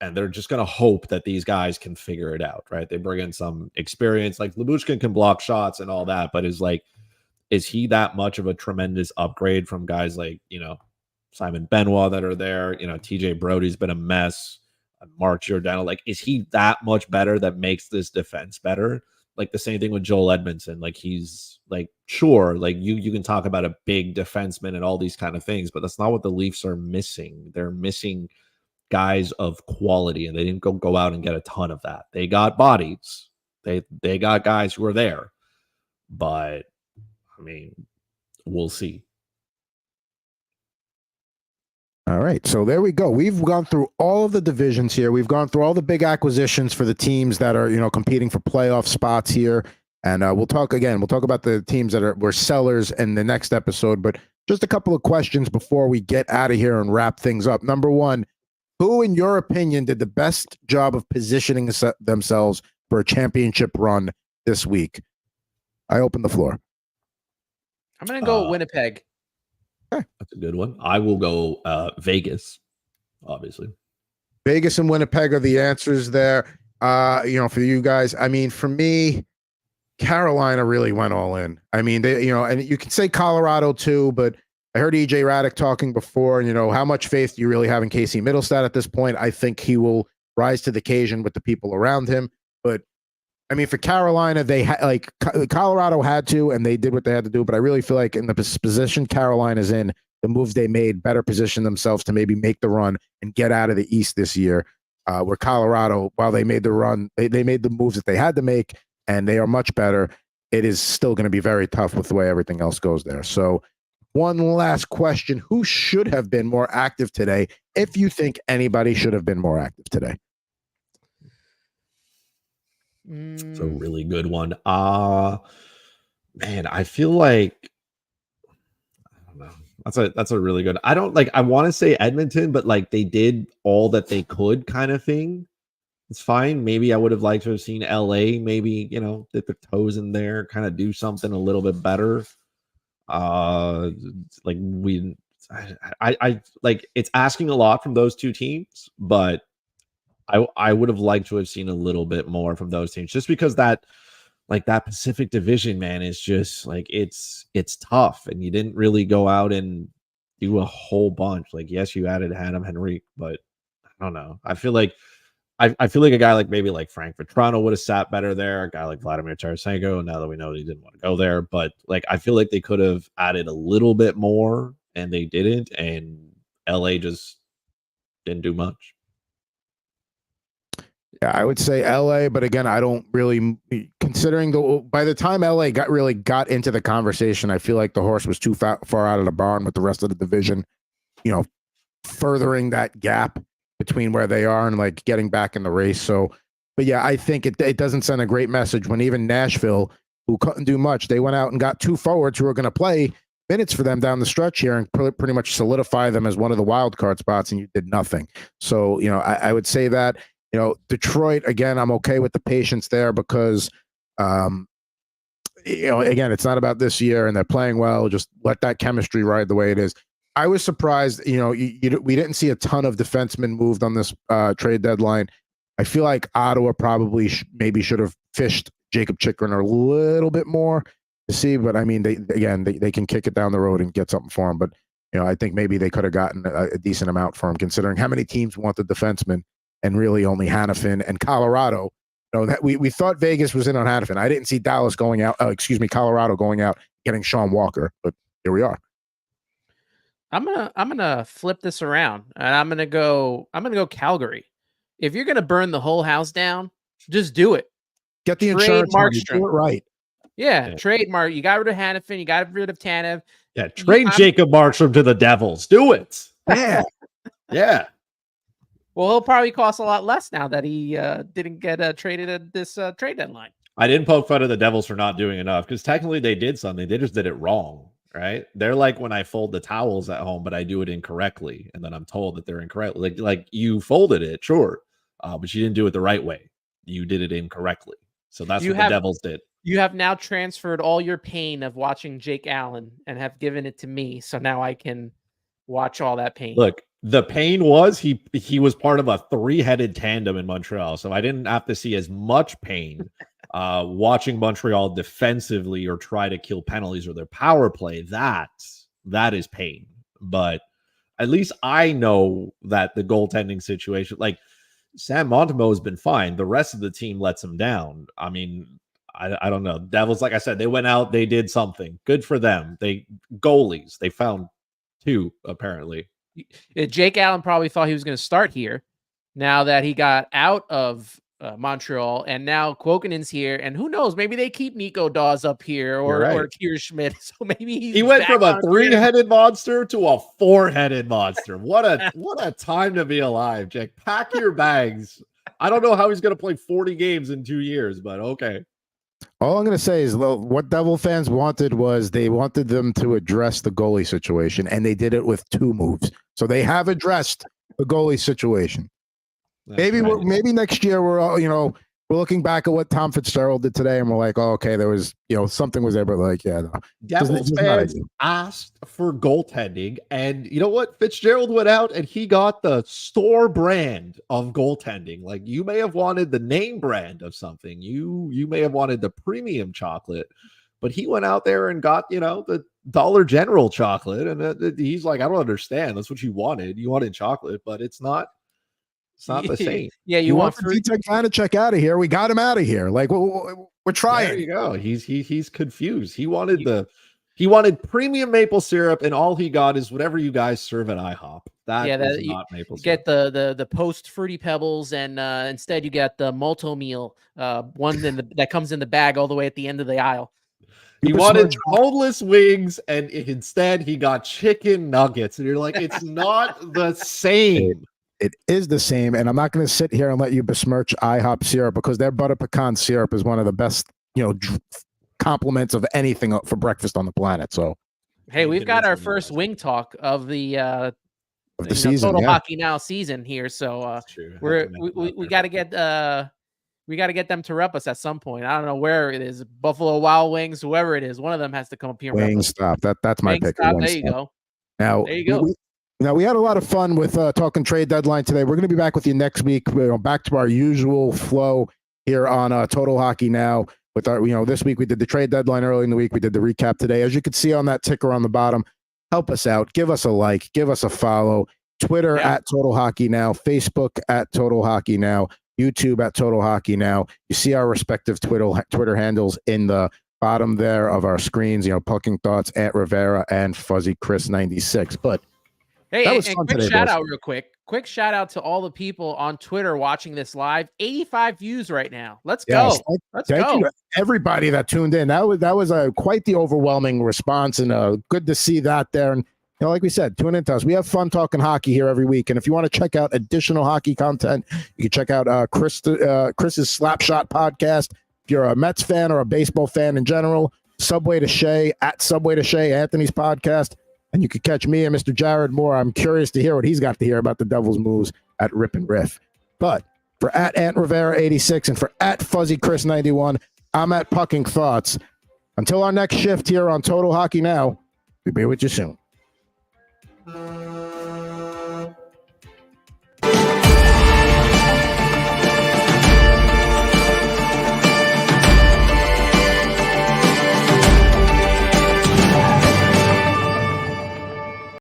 and they're just going to hope that these guys can figure it out, right? They bring in some experience, like Lyubushkin can block shots and all that, but is he that much of a tremendous upgrade from guys like, Simon Benoit that are there? TJ Brody's been a mess. Mark Giordano, like, is he that much better that makes this defense better? Like the same thing with Joel Edmondson. Like, he's like, sure, like you can talk about a big defenseman and all these kind of things, but that's not what the Leafs are missing. They're missing guys of quality, and they didn't go out and get a ton of that. They got bodies. They got guys who are there, but I mean, we'll see. All right, so there we go. We've gone through all of the divisions here. We've gone through all the big acquisitions for the teams that are, competing for playoff spots here. And we'll talk about the teams that were sellers in the next episode. But just a couple of questions before we get out of here and wrap things up. Number one, who, in your opinion, did the best job of positioning themselves for a championship run this week? I open the floor. I'm going to go Winnipeg. That's a good one. I will go Vegas, obviously. Vegas and Winnipeg are the answers there. For you guys. I mean, for me, Carolina really went all in. I mean, they, and you can say Colorado too, but I heard EJ Radick talking before, and how much faith do you really have in Casey Middlestat at this point? I think he will rise to the occasion with the people around him. But I mean, for Carolina, Colorado had to, and they did what they had to do. But I really feel like in the position Carolina's in, the moves they made better position themselves to maybe make the run and get out of the East this year. Where Colorado, while they made the run, they made the moves that they had to make, and they are much better. It is still going to be very tough with the way everything else goes there. So one last question. Who should have been more active today, if you think anybody should have been more active today? It's a really good one. Man, I feel like I don't know. That's a really good. I don't like. I want to say Edmonton, but like they did all that they could, kind of thing. It's fine. Maybe I would have liked to have seen LA. Maybe dip their toes in there, kind of do something a little bit better. I like it's asking a lot from those two teams, but I would have liked to have seen a little bit more from those teams, just because that Pacific Division, man, is just like it's tough, and you didn't really go out and do a whole bunch. Like, yes, you added Hanif Henrique, but I don't know. I feel like a guy like maybe like Frank Vetrano would have sat better there. A guy like Vladimir Tarasenko, now that we know that he didn't want to go there, but like I feel like they could have added a little bit more, and they didn't, and LA just didn't do much. Yeah, I would say LA, but again, I don't really, considering by the time LA got into the conversation, I feel like the horse was too far out of the barn with the rest of the division, furthering that gap between where they are and like getting back in the race. So, but yeah, I think it doesn't send a great message when even Nashville, who couldn't do much, they went out and got two forwards who are going to play minutes for them down the stretch here and pretty much solidify them as one of the wild card spots, and you did nothing. So, I would say that. Detroit, again, I'm okay with the patience there because, again, it's not about this year and they're playing well. Just let that chemistry ride the way it is. I was surprised, we didn't see a ton of defensemen moved on this trade deadline. I feel like Ottawa probably maybe should have fished Jacob Chychrun a little bit more to see, but I mean, they can kick it down the road and get something for him. But, I think maybe they could have gotten a decent amount for him, considering how many teams want the defenseman. And really only Hanifin and Colorado. That we thought Vegas was in on Hanifin. I didn't see Dallas going out. Colorado going out getting Sean Walker. But here we are. I'm gonna flip this around, and I'm gonna go Calgary. If you're gonna burn the whole house down, just do it. Get the trade insurance money. Markstrom. Do it right. Yeah, trade Mark. You got rid of Hanifin. You got rid of Tanev. Yeah, trade Jacob Markstrom to the Devils. Do it. Yeah, yeah. Well, he'll probably cost a lot less now that he didn't get traded at this trade deadline. I didn't poke fun of the Devils for not doing enough, because technically they did something. They just did it wrong, right? They're like when I fold the towels at home, but I do it incorrectly, and then I'm told that they're incorrect. Like you folded it, sure, but you didn't do it the right way. You did it incorrectly. So that's what the Devils did. You have now transferred all your pain of watching Jake Allen and have given it to me. So now I can watch all that pain. Look, the pain was he was part of a 3-headed tandem in Montreal. So I didn't have to see as much pain watching Montreal defensively or try to kill penalties or their power play. That is pain. But at least I know that the goaltending situation, like Sam Montemo has been fine. The rest of the team lets him down. I mean, I don't know. Devils, like I said, they went out, they did something. Good for them. Goalies, they found 2, apparently. Jake Allen probably thought he was going to start here now that he got out of Montreal, and now Kuokkanen's here, and who knows, maybe they keep Nico Dawes up here or Kier Schmidt. So maybe he went from a 3-headed monster to a 4-headed monster. What a time to be alive, Jake. Pack your bags. I don't know how he's going to play 40 games in 2 years, but okay. All I'm going to say is what Devil fans wanted was they wanted them to address the goalie situation, and they did it with 2 moves. So they have addressed the goalie situation. Maybe next year we're all, we're looking back at what Tom Fitzgerald did today, and we're like, oh, okay, there was, something was there, but like, yeah, no. Devils fans asked for goaltending, and you know what? Fitzgerald went out and he got the store brand of goaltending. Like, you may have wanted the name brand of something, you may have wanted the premium chocolate, but he went out there and got, the Dollar General chocolate, and he's like, I don't understand. That's what you wanted. You wanted chocolate, but it's not. It's not the same. Yeah, you want the D-Tech guy to check out of here. We got him out of here. Like we're trying. There you go. He's confused. He wanted premium maple syrup, and all he got is whatever you guys serve at IHOP. That is not maple syrup. Get the post Fruity Pebbles, and instead you got the Molto meal, one that comes in the bag all the way at the end of the aisle. He wanted boneless wings, and instead he got chicken nuggets, and you're like, it's not the same. It is the same, and I'm not going to sit here and let you besmirch IHOP syrup because their butter pecan syrup is one of the best, compliments of anything for breakfast on the planet. So, hey, we've got our first wing talk of the season, Total Hockey Now season here. So we got to get them to rep us at some point. I don't know where it is, Buffalo Wild Wings, whoever it is, one of them has to come up here. Wingstop. That's my pick. There you go. Now, there you go. Now, we had a lot of fun with talking trade deadline today. We're going to be back with you next week. We're back to our usual flow here on Total Hockey Now. With our, this week we did the trade deadline early in the week. We did the recap today. As you can see on that ticker on the bottom, help us out. Give us a like. Give us a follow. Twitter at Total Hockey Now. Facebook at Total Hockey Now. YouTube at Total Hockey Now. You see our respective Twitter handles in the bottom there of our screens. Pucking Thoughts, Ant Rivera, and Fuzzy Chris 96. But hey, and quick shout out real quick. Quick shout out to all the people on Twitter watching this live. 85 views right now. Let's go. Let's go. Thank you to everybody that tuned in. That was quite the overwhelming response, and good to see that there. And like we said, tune in to us. We have fun talking hockey here every week. And if you want to check out additional hockey content, you can check out Chris's Slapshot podcast. If you're a Mets fan or a baseball fan in general, Subway to Shea at Subway to Shea, Anthony's podcast. And you can catch me and Mr. Jared Moore. I'm curious to hear what he's got to hear about the Devils' moves at Rip and Riff. But for at Ant Rivera 86 and for at Fuzzy Chris 91, I'm at Pucking Thoughts. Until our next shift here on Total Hockey Now, we'll be with you soon.